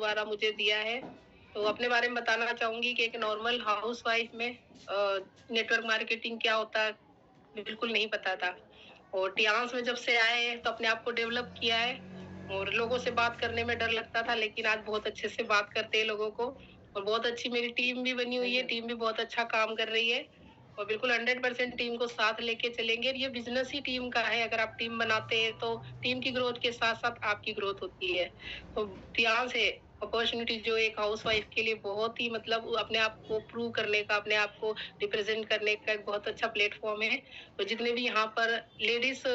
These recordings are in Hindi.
दोबारा मुझे दिया है। तो अपने बारे में बताना चाहूँगी कि एक नॉर्मल हाउसवाइफ में नेटवर्क मार्केटिंग क्या होता है, बिल्कुल नहीं पता था। और टियान्स में जब से आए हैं तो अपने आप को डेवलप किया है और लोगों से बात करने में डर लगता था, लेकिन आज बहुत अच्छे से बात करते हैं लोगों को और बहुत अच्छी मेरी टीम भी बनी हुई है, टीम भी बहुत अच्छा काम कर रही है और बिल्कुल 100% टीम को साथ लेके चलेंगे। और ये बिज़नेस ही टीम का है, अगर आप टीम बनाते हैं तो टीम की ग्रोथ के साथ-साथ आपकी ग्रोथ होती है। तो टियान्स है अपॉर्च्युनिटी जो एक हाउसवाइफ के लिए बहुत ही मतलब अपने आप को प्रूव करने का, अपने आप को रिप्रेज़ेंट करने का एक बहुत अच्छा प्लेटफ़ॉर्म है। तो जितने भी यहाँ पर लेडीज़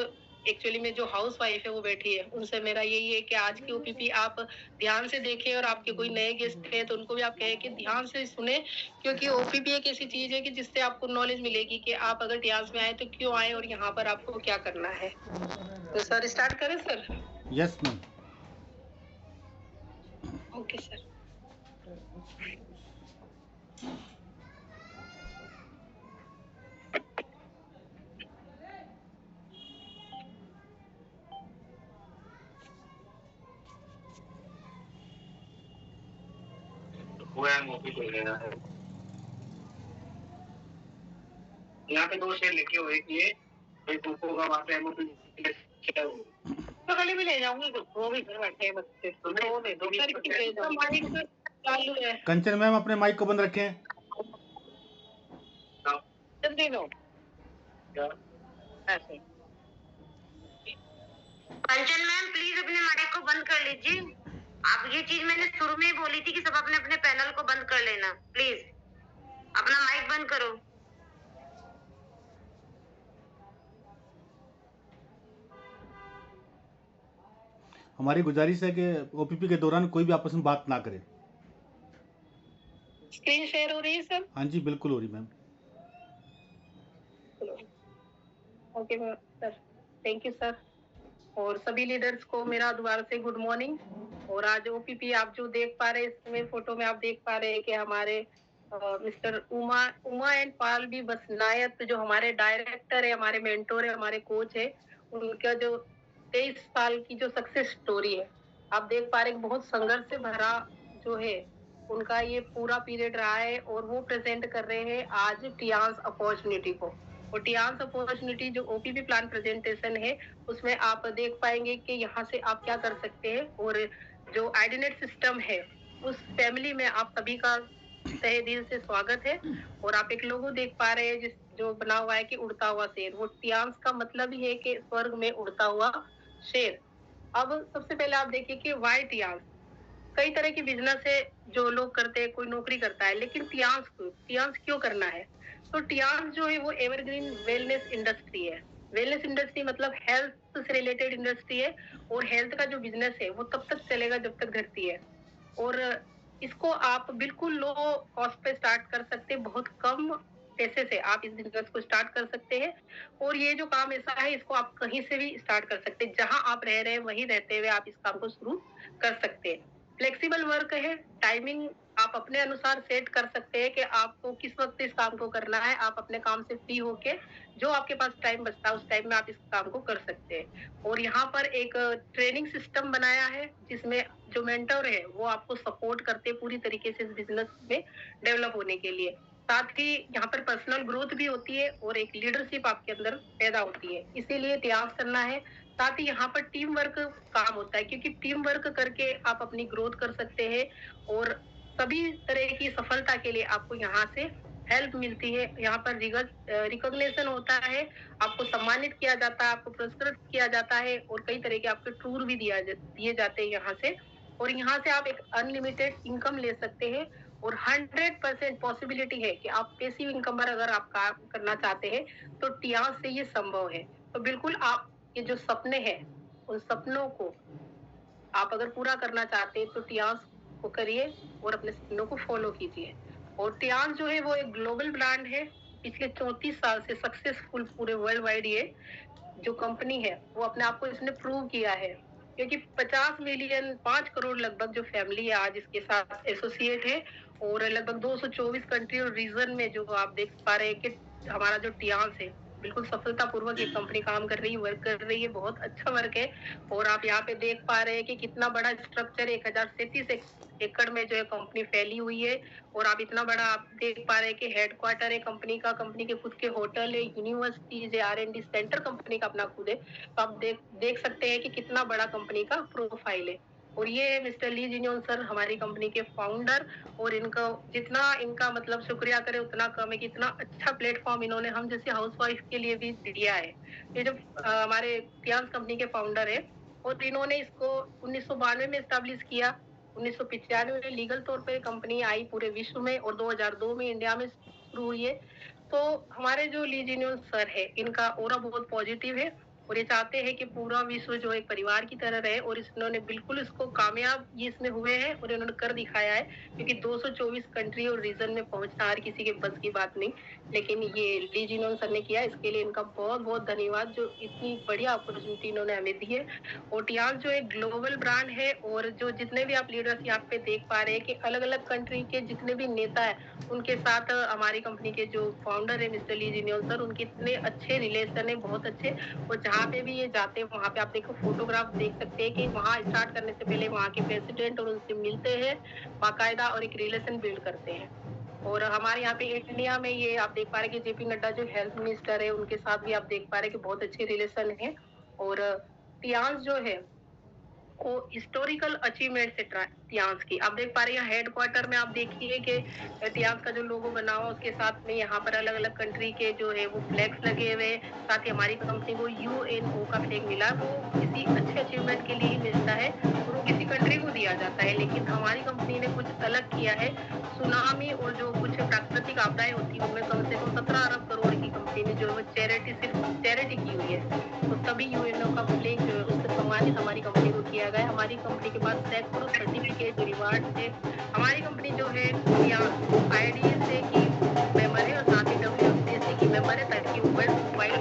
एक्चुअली में जो हाउसवाइफ है वो बैठी है, उनसे मेरा यही है कि आज की ओपीपी आप ध्यान से देखें और आपके कोई नए गेस्ट हैं तो उनको भी आप कहें कि ध्यान से सुनें, क्योंकि ओपीपी एक ऐसी चीज़ है कि जिससे आपको नॉलेज मिलेगी कि आप अगर टियान्स में आए तो क्यों आए और यहाँ पर आपको क्या करना है। तो सर स्टार्ट करें sir? Yes ma'am. Okay sir. यहाँ पे 2 शेयर लिखे हुए कि ये कोको का वहाँ पे एमओपी तो कल भी ले जाऊंगी, वो भी घर बैठे हैं बच्चे, तो वो दे दो माइक चालू है। कंचन मैम अपने माइक को बंद रखें। जल्दी दो क्या ऐसे। कंचन मैम प्लीज अपने माइक को बंद कर लीजिए। आप ये चीज मैंने शुरू में ही बोली थी कि सब अपने अपने पैनल को बंद कर लेना, प्लीज अपना माइक बंद करो। हमारी गुजारिश है कि ओपीपी के दौरान कोई भी आपस में बात ना करे। स्क्रीन शेयर हो रही है सर? हाँ जी बिल्कुल हो रही ma'am. Okay sir, thank you sir. और सभी लीडर्स को मेरा दोबारा से गुड मॉर्निंग। और आज ओपीपी आप जो देख पा रहे हैं इसमें फोटो में आप देख पा रहे हैं कि हमारे मिस्टर उमा एंड पाल भी बसनायत जो हमारे डायरेक्टर है, हमारे मेंटोर है, हमारे कोच है, उनका जो 23 साल की जो सक्सेस स्टोरी है आप देख पा रहे हैं, बहुत संघर्ष से भरा जो है उनका ये पूरा पीरियड रहा है और वो प्रेजेंट कर रहे हैं आज टियान्स अपॉर्चुनिटी को। और टियान्स अपॉर्चुनिटी जो ओपीपी प्लान प्रेजेंटेशन है उसमें आप देख पाएंगे कि यहाँ से आप क्या कर सकते हैं। और जो आइडिनेट सिस्टम है उस फैमिली में आप सभी का तहे दिल से स्वागत है। और आप एक लोगो देख पा रहे हैं जिस जो बना हुआ है कि उड़ता हुआ शेर, वो टियान्स का मतलब ही है कि स्वर्ग में उड़ता हुआ शेर। अब सबसे पहले आप देखिए कि वाई टियान्स, कई तरह की बिजनेस है जो लोग करते हैं, कोई नौकरी करता है, लेकिन टियान्स क्यों करना है? तो टियान्स जो है वो एवरग्रीन वेलनेस इंडस्ट्री है। वेलनेस इंडस्ट्री मतलब हेल्थ से रिलेटेड इंडस्ट्री है और हेल्थ का जो बिजनेस है वो तब तक चलेगा जब तक धरती है। और इसको आप बिल्कुल लो कॉस्ट पे स्टार्ट कर सकते हैं, बहुत कम पैसे से आप इस बिजनेस को स्टार्ट कर सकते हैं। और ये जो काम ऐसा है इसको आप कहीं से भी स्टार्ट कर सकते हैं, जहां आप रह रहे हैं वहीं रहते हुए आप इस काम को शुरू कर सकते हैं। फ्लेक्सिबल वर्क है, टाइमिंग आप अपने अनुसार सेट कर सकते हैं कि आपको किस वक्त इस काम को करना है। आप अपने काम से फ्री होके जो आपके पास टाइम बचता है उस टाइम में आप इस काम को कर सकते हैं। और यहाँ पर एक ट्रेनिंग सिस्टम बनाया है जिसमें जो मेंटर है वो आपको सपोर्ट करते हैं पूरी तरीके से इस बिजनेस में डेवलप होने के लिए। साथ ही यहाँ पर पर्सनल ग्रोथ भी होती है और एक लीडरशिप आपके अंदर पैदा होती है, इसीलिए त्याग करना है। साथ ही यहाँ पर टीम वर्क काम होता है, क्योंकि टीम वर्क करके आप अपनी ग्रोथ कर सकते हैं और सभी तरह की सफलता के लिए आपको यहाँ से हेल्प मिलती है। यहाँ पर रिकॉग्निशन होता है, आपको सम्मानित किया जाता है, आपको पुरस्कृत किया जाता है और कई तरह के आपके टूर भी दिए जाते हैं यहाँ से। और यहाँ से आप एक अनलिमिटेड इनकम ले सकते हैं और 100% पॉसिबिलिटी है कि आप पैसिव इनकम पर अगर आप काम करना चाहते हैं तो टियास से ये संभव है। तो बिल्कुल आप ये जो सपने हैं उन सपनों को आप अगर पूरा करना चाहते हैं तो टियास को करिए और अपने सपनों को फॉलो कीजिए। और टियास जो है वो एक ग्लोबल ब्रांड है, पिछले 34 साल से सक्सेसफुल पूरे वर्ल्ड वाइड ये जो कंपनी है वो अपने आप को इसने प्रूव किया है, क्योंकि 50 मिलियन 5 करोड़ लगभग जो फैमिली है आज इसके साथ एसोसिएट है। और लगभग 224 कंट्री और रीजन में जो आप देख पा रहे हैं कि हमारा जो टियास है बिल्कुल सफलतापूर्वक ये कंपनी काम कर रही है, वर्क कर रही है, बहुत अच्छा वर्क है। और आप यहाँ पे देख पा रहे हैं कि कितना बड़ा स्ट्रक्चर 1037 एकड़ में जो है कंपनी फैली हुई है। और आप इतना बड़ा आप देख पा रहे हैं कि हेडक्वार्टर है कंपनी का, कंपनी के खुद के होटल है, यूनिवर्सिटीज है, R&D सेंटर कंपनी का अपना खुद है। तो आप देख सकते हैं कि कितना बड़ा कंपनी का प्रोफाइल है। और ये है मिस्टर ली जिन्योन सर, हमारी कंपनी के फाउंडर। और इनका जितना इनका मतलब शुक्रिया करे उतना कम है कि इतना अच्छा प्लेटफॉर्म इन्होंने हम जैसे हाउसवाइफ के लिए भी दिया है। ये जो हमारे टियांस कंपनी के फाउंडर है, और इन्होंने इसको 1992 में स्टैब्लिश किया। 1995 में लीगल तौर पे कंपनी आई पूरे विश्व में, और 2002 में इंडिया में शुरू हुई है। तो हमारे जो ली जिन्योन सर है, इनका ऑरा बहुत पॉजिटिव है। और ये चाहते हैं कि पूरा विश्व जो एक परिवार की तरह रहे, और इन्होंने बिल्कुल इसको कामयाब ये इसमें हुए हैं और इन्होंने कर दिखाया है। क्योंकि 224 कंट्री और रीजन में पहुंचना हर किसी के बस की बात नहीं, लेकिन ये ली जिनोन सर ने किया। इसके लिए इनका बहुत बहुत धन्यवाद, जो इतनी बढ़िया अपॉर्चुनिटी इन्होंने हमें दी है। और टियांस जो एक ग्लोबल ब्रांड है, और जो जितने भी आप लीडर्स यहाँ पे देख पा रहे हैं कि अलग अलग कंट्री के जितने भी नेता है, उनके साथ हमारी कंपनी के जो फाउंडर है मिस्टर ली जिनोन सर, उनके इतने अच्छे रिलेशन है, बहुत अच्छे। और जहाँ पे भी ये जाते हैं वहाँ पे आप देखो फोटोग्राफ देख सकते हैं कि वहाँ स्टार्ट करने से पहले वहाँ के प्रेसिडेंट और उनसे मिलते हैं बाकायदा, और एक रिलेशन बिल्ड करते हैं। और हमारे यहाँ पे इंडिया में ये आप देख पा रहे हैं कि JP नड्डा जो हेल्थ मिनिस्टर है, उनके साथ भी आप देख पा रहे हैं कि बहुत अच्छे रिलेशन है। और टियांस जो है को हिस्टोरिकल अचीवमेंट से टियांस की आप देख पा रहे हैं। हेडक्वार्टर में आप देखिए कि टियांस का जो लोगो बना हुआ, उसके साथ में यहाँ पर अलग अलग कंट्री के जो है वो फ्लैग्स लगे हुए। साथ ही हमारी कंपनी को UNO का फ्लैग मिला, वो किसी अच्छे अचीवमेंट के लिए ही मिलता है और वो किसी कंट्री को दिया जाता है। लेकिन हमारी कंपनी ने कुछ अलग किया है। सुनामी और जो कुछ प्राकृतिक आपदाएं होती है, उनमें कम से कम 17 अरब करोड़ की कंपनी ने जो है चैरिटी, सिर्फ चैरिटी की हुई है। तो तभी UNO का फ्लैग जो है उससे सम्मानित हमारी कंपनी को किया गया है। हमारी कंपनी के पास सैकड़ों सर्टिफिकेट, रिवार्ड है। हमारी कंपनी जो है IDSA की मेंबर है, और साथ ही WFDSA की मेंबर है, ताकि वर्ल्ड वाइड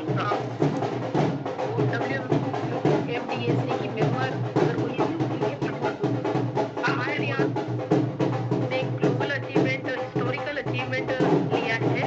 WFDSA की मेंबर अगर कोई हमारे यहाँ ने ग्लोबल अचीवमेंट, हिस्टोरिकल अचीवमेंट लिया है।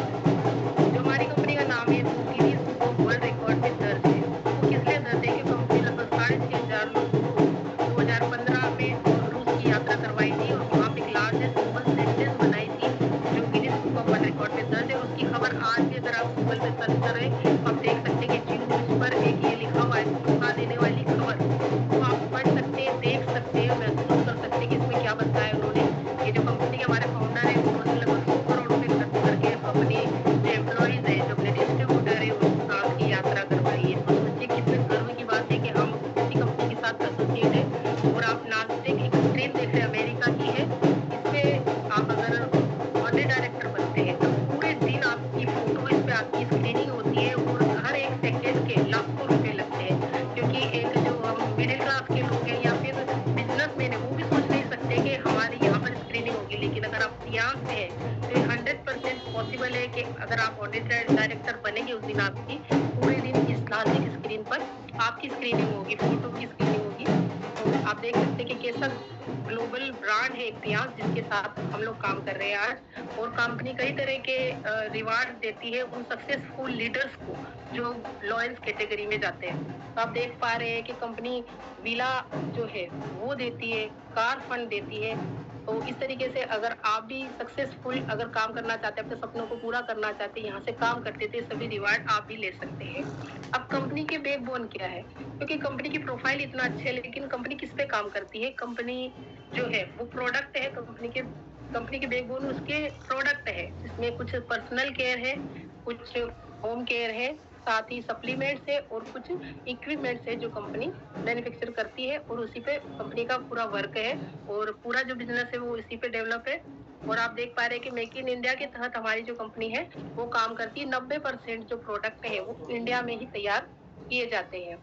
जो हमारी कंपनी का नाम है वो Guinness book of world record में दर्ज है। वो किस लिए दर्ज है कि कंपनी लगभग 6,500 लोगों को 2015 में रूस की यात्रा करवाई थी, और वहाँ पे एक लार्जेस्ट ग्लोबल सेंटेंस बनाई थी जो Guinness book of world record में दर्ज है। उसकी खबर आज भी अगर आप गूगल पे सर्च करें तो आप देख सकते हैं कि जी न्यूज पर एक ये लिखा हुआ है, धोखा देने वाली खबर। तो आप पढ़ सकते हैं, देख सकते हैं, महसूस कर सकते हैं कि इसमें क्या बताया उन्होंने। ये जो कंपनी के हमारे फाउंडर है, उन्होंने लगभग 100 करोड़ रुपए खर्च करके अपने जो एम्प्लॉइज है, जो अपने डिस्ट्रीब्यूटर है, उनके साथ की यात्रा करवाई है। तो सोचिए कितने गर्व की बात है कि हम किसी कंपनी के साथ एसोसिएट है। और आप नास्टेक एक स्क्रीन देख रहे हैं, अमेरिका की है। इसमें आप अगर ऑडिट डायरेक्टर बनते हैं तो पूरे दिन आपकी फोटो, इस पे आपकी स्क्रीनिंग होती है, और हर एक सेकेंड के लाखों रुपए लगते हैं। क्योंकि एक जो हम मिडिल क्लास के लोग हैं या फिर बिजनेसमैन है, वो भी सोच नहीं सकते कि हमारे यहाँ पर स्क्रीनिंग होगी। लेकिन अगर आप टियांस से हैं तो 100% पॉसिबल है कि अगर आप ऑडिट डायरेक्टर बनेंगे, उस दिन आपकी पूरे दिन इस लाजिक स्क्रीन पर आपकी स्क्रीनिंग होगी, फोटो की स्क्रीनिंग होगी। तो आप देख सकते हैं कि कैसा ग्लोबल ब्रांड है टियांस, जिसके साथ हम लोग काम कर रहे हैं आज। और कंपनी कई तरह के रिवार्ड देती है उन सक्सेसफुल लीडर्स को जो लॉयल्स कैटेगरी में जाते हैं। तो आप देख पा रहे हैं कि कंपनी विला जो है वो देती है, कार फंड देती है। तो इस तरीके से अगर आप भी सक्सेसफुल अगर काम करना चाहते हैं, अपने सपनों को पूरा करना चाहते हैं, यहाँ से काम करते थे, सभी रिवार्ड आप भी ले सकते हैं। अब कंपनी के बैकबोन क्या है, क्योंकि कंपनी की प्रोफाइल इतना अच्छा है, लेकिन कंपनी किस पे काम करती है? कंपनी जो है वो प्रोडक्ट है। कंपनी के बैकबोन उसके प्रोडक्ट है, जिसमें कुछ पर्सनल केयर है, कुछ होम केयर है, साथ ही सप्लीमेंट्स है, और कुछ इक्विपमेंट्स है जो कंपनी मैन्युफैक्चर करती है, और उसी पे कंपनी का पूरा वर्क है। और पूरा जो बिजनेस है वो इसी पे डेवलप है। और आप देख पा रहे हैं कि मेक इन इंडिया के तहत हमारी जो कंपनी है वो काम करती है। 90% जो प्रोडक्ट है वो इंडिया में ही तैयार किए जाते हैं।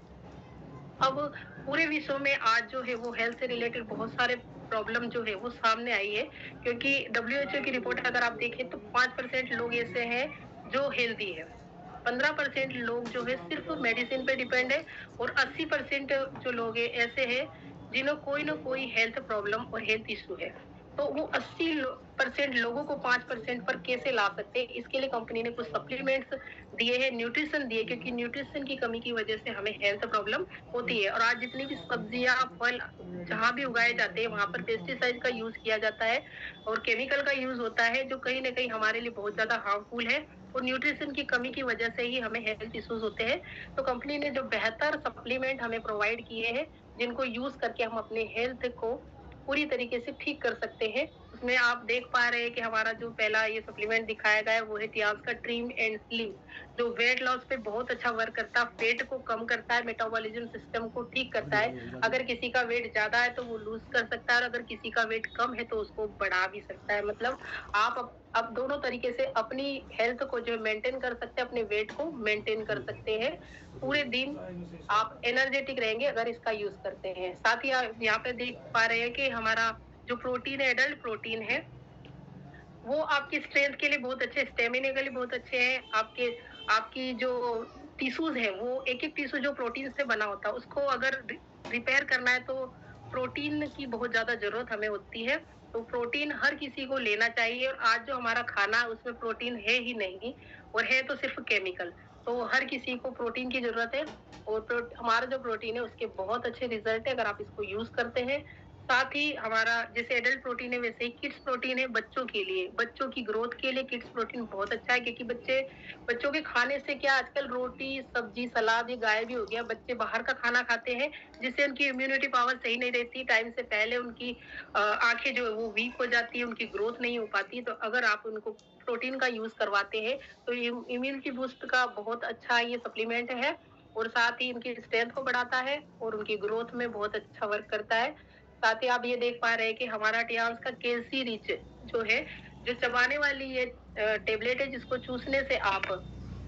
अब पूरे विश्व में आज जो है वो हेल्थ से रिलेटेड बहुत सारे प्रॉब्लम जो है वो सामने आई है। क्योंकि WHO की रिपोर्ट अगर आप देखें तो 5% लोग ऐसे हैं जो हेल्दी है, 15% लोग जो है सिर्फ मेडिसिन पे डिपेंड है, और 80% जो लोग हैं ऐसे हैं जिन्हें कोई ना कोई हेल्थ प्रॉब्लम और हेल्थ इशू है। तो वो 80% लोगों को 5% पर कैसे ला सकते हैं, इसके लिए कंपनी ने कुछ सप्लीमेंट्स दिए हैं, न्यूट्रिशन दिए, क्योंकि न्यूट्रिशन की कमी की वजह से हमें हेल्थ प्रॉब्लम होती है। और आज जितनी भी सब्जियां, फल जहां भी उगाए जाते हैं वहां पर पेस्टिसाइड का यूज किया जाता है और केमिकल का यूज होता है, जो कहीं ना कहीं हमारे लिए बहुत ज्यादा हार्मफुल है। और न्यूट्रिशन की कमी की वजह से ही हमें हेल्थ इश्यूज होते हैं। तो कंपनी ने जो बेहतर सप्लीमेंट हमें प्रोवाइड किए हैं, जिनको यूज करके हम अपने हेल्थ को पूरी तरीके से ठीक कर सकते हैं। उसमें आप देख पा रहे हैं कि हमारा जो पहला ये सप्लीमेंट दिखाया गया है वो है टियास का ट्रिम एंड स्लिम, जो वेट लॉस पे बहुत अच्छा वर्क करता है, फेट को कम करता है, मेटाबॉलिज्म सिस्टम को ठीक करता है। अगर किसी का वेट ज्यादा है तो वो लूज कर सकता है, और अगर किसी का वेट कम है तो उसको बढ़ा भी सकता है। मतलब आप अब दोनों तरीके से अपनी हेल्थ को जो मेंटेन कर सकते हैं, अपने वेट को मेंटेन कर सकते हैं। पूरे दिन आप एनर्जेटिक रहेंगे अगर इसका यूज करते हैं। साथ ही आप यहाँ पे देख पा रहे हैं कि हमारा जो प्रोटीन है, एडल्ट प्रोटीन है, वो आपकी स्ट्रेंथ के लिए बहुत अच्छे, स्टेमिना के लिए बहुत अच्छे हैं। आपकी जो टिश्यूज है, वो एक एक टिश्यू जो प्रोटीन से बना होता है, उसको अगर रिपेयर करना है तो प्रोटीन की बहुत ज्यादा जरूरत हमें होती है। तो प्रोटीन हर किसी को लेना चाहिए। और आज जो हमारा खाना है उसमें प्रोटीन है ही नहीं, और है तो सिर्फ केमिकल। तो हर किसी को प्रोटीन की जरूरत है। और हमारा जो प्रोटीन है उसके बहुत अच्छे रिजल्ट है अगर आप इसको यूज करते हैं। साथ ही हमारा जैसे एडल्ट प्रोटीन है, वैसे ही किड्स प्रोटीन है बच्चों के लिए, बच्चों की ग्रोथ के लिए किड्स प्रोटीन बहुत अच्छा है। क्योंकि बच्चों के खाने से क्या, आजकल रोटी सब्जी सलाद ये गायब ही हो गया। बच्चे बाहर का खाना खाते हैं जिससे उनकी इम्यूनिटी पावर सही नहीं रहती, टाइम से पहले उनकी आंखें जो है वो वीक हो जाती है, उनकी ग्रोथ नहीं हो पाती। तो अगर आप उनको प्रोटीन का यूज करवाते हैं तो इम्यूनिटी बूस्ट का बहुत अच्छा ये सप्लीमेंट है। और साथ ही इनकी स्ट्रेंथ को बढ़ाता है और उनकी ग्रोथ में बहुत अच्छा वर्क करता है। साथ ही आप ये देख पा रहे हैं कि हमारा टियास का कैल्सी रिच जो है, जो चबाने वाली ये टेबलेट है, जिसको चूसने से आप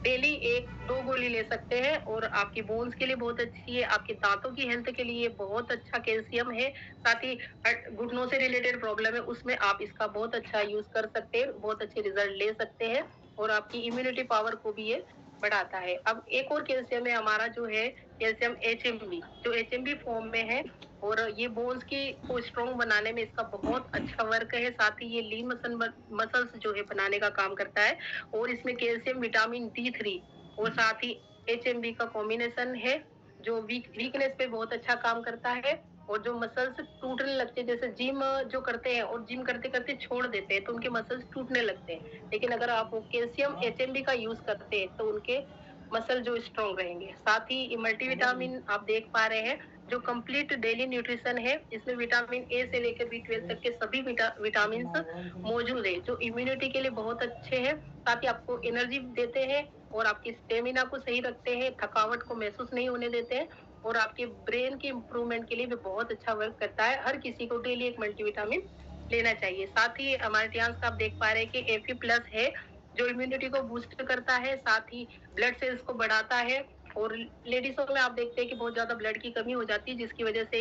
डेली 1-2 गोली ले सकते हैं और आपकी बोन्स के लिए बहुत अच्छी है, आपके दांतों की हेल्थ के लिए बहुत अच्छा कैल्शियम है। साथ ही घुटनों से रिलेटेड प्रॉब्लम है उसमें आप इसका बहुत अच्छा यूज कर सकते हैं, बहुत अच्छे रिजल्ट ले सकते हैं। और आपकी इम्यूनिटी पावर को भी ये बढ़ाता है। अब एक और कैल्शियम है हमारा, जो है कैल्शियम HMB, जो HMB फॉर्म में है। और ये बोन्स की को स्ट्रॉन्ग बनाने में इसका बहुत अच्छा वर्क है। साथ ही ये लीन मसल्स जो है बनाने का काम करता है। और इसमें कैल्शियम, विटामिन D3 और साथ ही HMB का कॉम्बिनेशन है, जो वीकनेस पे बहुत अच्छा काम करता है। और जो मसल्स टूटने लगते हैं, जैसे जिम जो करते हैं और जिम करते करते छोड़ देते हैं तो उनके मसल्स टूटने लगते हैं, लेकिन अगर आप वो कैल्शियम HMB का यूज करते हैं तो उनके मसल जो स्ट्रॉन्ग रहेंगे। साथ ही मल्टीविटामिन आप देख पा रहे हैं, जो कंप्लीट डेली न्यूट्रिशन है। इसमें विटामिन ए से लेकर B12 तक के सभी विटामिन मौजूद है, जो इम्यूनिटी के लिए बहुत अच्छे हैं। साथ ही आपको एनर्जी देते हैं और आपकी स्टेमिना को सही रखते हैं, थकावट को महसूस नहीं होने देते हैं। और आपके ब्रेन के इम्प्रूवमेंट के लिए भी बहुत अच्छा वर्क करता है। हर किसी को डेली एक मल्टीविटामिन लेना चाहिए। साथ ही हमारे टियास का आप देख पा रहे हैं कि Fe+ है, जो इम्यूनिटी को बूस्ट करता है, साथ ही ब्लड सेल्स को बढ़ाता है। और लेडीजों में आप देखते हैं कि बहुत ज्यादा ब्लड की कमी हो जाती है, जिसकी वजह से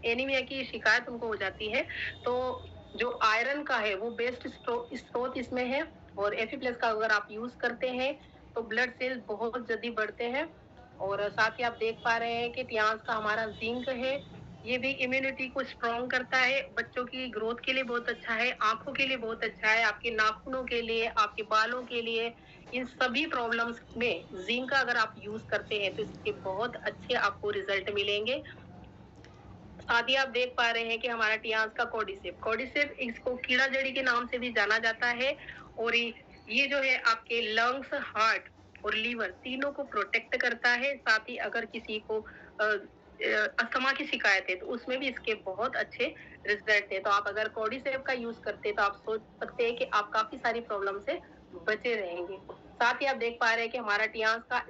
एनीमिया की शिकायत उनको हो जाती है। तो जो आयरन का है वो बेस्ट स्रोत इसमें है। और Fe+ का अगर आप यूज करते हैं तो ब्लड सेल बहुत जल्दी बढ़ते हैं। और साथ ही आप देख पा रहे हैं कि टियास का हमारा जिंक है, ये भी इम्यूनिटी को स्ट्रॉन्ग करता है, बच्चों की ग्रोथ के लिए बहुत अच्छा है, आंखों के लिए बहुत अच्छा है, आपके नाखूनों के लिए, आपके बालों के लिए, इन सभी प्रॉब्लम्स में जिंक का अगर आप यूज करते हैं तो इसके बहुत अच्छे आपको रिजल्ट मिलेंगे। साथ ही आप देख पा रहे हैं कि हमारा टियास का कॉर्डिसेप इसको कीड़ा जड़ी के नाम से भी जाना जाता है। और ये जो है आपके लंग्स, हार्ट और लीवर तीनों को प्रोटेक्ट करता है। साथ ही अगर किसी को अस्थमा की शिकायत है तो उसमें भी इसके बहुत अच्छे रिजल्ट है। तो आप अगर कॉर्डिसेप का यूज करते हैं तो आप सोच सकते हैं कि आप काफी सारी प्रॉब्लम से बचे रहेंगे। साथ ही आप देख पा रहे हैं कि हमारा टियास का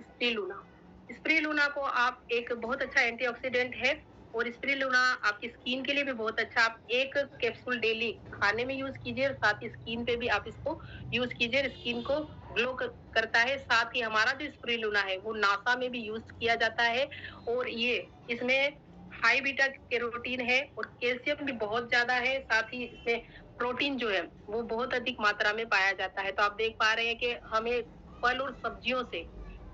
स्प्रिलुना को आप एक बहुत अच्छा एंटीऑक्सीडेंट है। और स्प्रिलुना आपकी स्किन के लिए भी बहुत अच्छा। आप एक कैप्सूल डेली खाने में यूज कीजिए और साथ ही स्किन पे भी आप इसको यूज कीजिए, स्किन को ग्लो करता है। साथ ही हमारा जो स्प्रिलुना है वो नासा में भी यूज किया जाता है। और ये इसमें हाई बीटा कैरोटीन है और कैल्शियम भी बहुत ज्यादा है। साथ ही इसमें प्रोटीन जो है वो बहुत अधिक मात्रा में पाया जाता है। तो आप देख पा रहे हैं कि हमें फल और सब्जियों से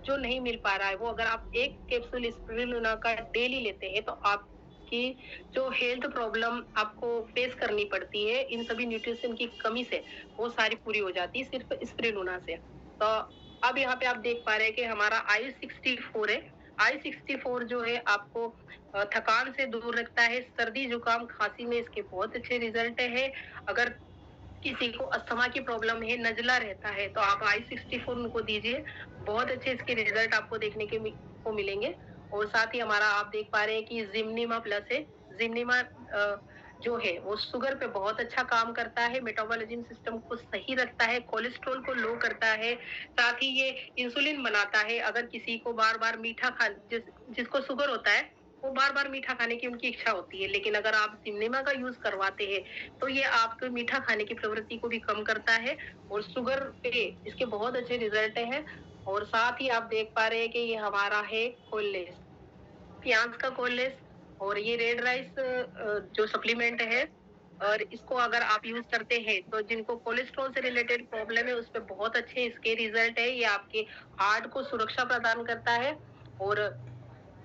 जो नहीं मिल पा रहा है, वो अगर आप एक कैप्सूल स्पिरुलिना का डेली लेते हैं तो आप की जो हेल्थ प्रॉब्लम आपको फेस करनी पड़ती है इन सभी न्यूट्रिशन की कमी से, वो सारी पूरी हो जाती है सिर्फ स्पिरुलिना से। तो अब यहाँ पे आप देख पा रहे हैं कि हमारा I64 है। I64 जो है आपको थकान से दूर रखता है, सर्दी जुकाम खांसी में इसके बहुत अच्छे रिजल्ट है। अगर किसी को अस्थमा की प्रॉब्लम है, नजला रहता है, तो आप I64 उनको दीजिए, बहुत अच्छे इसके रिजल्ट आपको देखने के को मिलेंगे। और साथ ही हमारा आप देख पा रहे हैं कि जिम्नीमा प्लस है। जिम्नीमा जो है वो शुगर पे बहुत अच्छा काम करता है, मेटाबॉलिज्म सिस्टम को सही रखता है, कोलेस्ट्रॉल को लो करता है, साथ ही ये इंसुलिन बनाता है। अगर किसी को बार-बार मीठा जिसको शुगर होता है, वो बार-बार मीठा खाने की उनकी इच्छा होती है, लेकिन अगर आप जिम्नीमा का यूज करवाते हैं तो ये आपको मीठा खाने की प्रवृत्ति को भी कम करता है और शुगर पे इसके बहुत अच्छे रिजल्ट हैं। और साथ ही आप देख पा रहे हैं कि ये हमारा है कोलेस, प्याज का कोलेस, और ये रेड राइस जो सप्लीमेंट है, और इसको अगर आप यूज करते हैं तो जिनको कोलेस्ट्रॉल से रिलेटेड प्रॉब्लम है उस पे बहुत अच्छे इसके रिजल्ट है। ये आपके हार्ट को सुरक्षा प्रदान करता है, और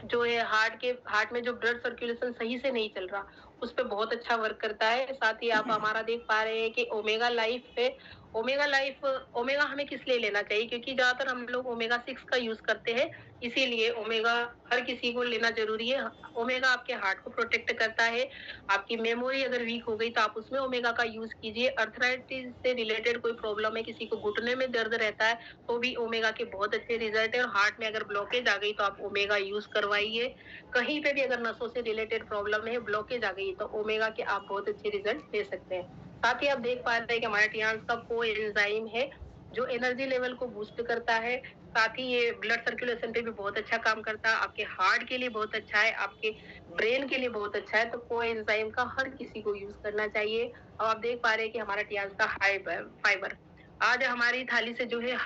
जो है हार्ट में जो ब्लड सर्कुलेशन सही से नहीं चल रहा उस पे बहुत अच्छा वर्क करता है। साथ ही आप हमारा देख पा रहे हैं कि ओमेगा लाइफ है। ओमेगा हमें किस लिए लेना चाहिए, क्योंकि ज्यादातर हम लोग ओमेगा 6 का यूज करते हैं, इसीलिए ओमेगा हर किसी को लेना जरूरी है। ओमेगा आपके हार्ट को प्रोटेक्ट करता है। आपकी मेमोरी अगर वीक हो गई तो आप उसमें ओमेगा का यूज कीजिए। अर्थराइटिस से रिलेटेड कोई प्रॉब्लम है, किसी को घुटने में दर्द रहता है, तो भी ओमेगा के बहुत अच्छे रिजल्ट है। और हार्ट में अगर ब्लॉकेज आ गई तो आप ओमेगा यूज करवाइए। कहीं पे भी अगर नसों से रिलेटेड प्रॉब्लम है, ब्लॉकेज आ गई, तो ओमेगा के आप बहुत अच्छे रिजल्ट ले सकते हैं। साथ ही आप देख पा रहे हैं कि हमारे टियान्स का कोएंजाइम है जो एनर्जी लेवल को बूस्ट करता है। साथ ही ये ब्लड सर्कुलेशन पे भी बहुत अच्छा काम करता है, आपके हार्ट के लिए बहुत अच्छा है, आपके ब्रेन के लिए बहुत अच्छा है। तो कोएंजाइम का हर किसी को यूज करना चाहिए। और आप देख पा रहे हैं कि हमारा टियान्स का हाई फाइबर, आज हमारी थाली से जो है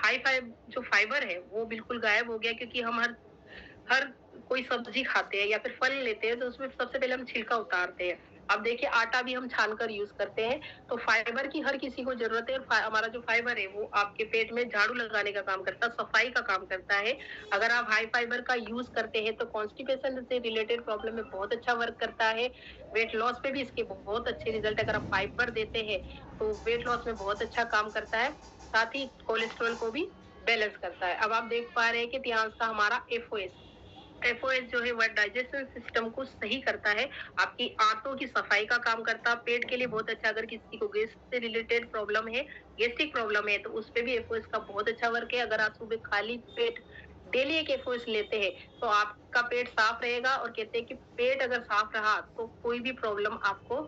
जो फाइबर है वो बिल्कुल गायब हो गया, क्योंकि हम हर हर कोई सब्जी खाते हैं या फिर फल लेते हैं तो उसमें सबसे पहले हम छिलका उतारते हैं। अब देखिए आटा भी हम छानकर यूज करते हैं, तो फाइबर की हर किसी को जरूरत है। और हमारा जो फाइबर है वो आपके पेट में झाड़ू लगाने का काम करता है, सफाई का काम करता है। अगर आप हाई फाइबर का यूज करते हैं तो कॉन्स्टिपेशन से रिलेटेड प्रॉब्लम में बहुत अच्छा वर्क करता है। वेट लॉस पे भी इसके बहुत अच्छे रिजल्ट, अगर आप फाइबर देते हैं तो वेट लॉस में बहुत अच्छा काम करता है। साथ ही कोलेस्ट्रॉल को भी बैलेंस करता है। अब आप देख पा रहे हैं कि टियान्स का हमारा एफओएस जो है वह डाइजेशन सिस्टम को सही करता है, आपकी आंतों की सफाई का काम करता है, पेट के लिए बहुत अच्छा। अगर किसी को गैस से रिलेटेड प्रॉब्लम है, गैस्ट्रिक प्रॉब्लम है, तो उस पे भी एफओएस का बहुत अच्छा वर्क है। अगर आप सुबह खाली पेट डेली एक एफओएस लेते हैं तो आपका पेट साफ रहेगा, और कहते हैं कि पेट अगर साफ रहा तो कोई भी प्रॉब्लम आपको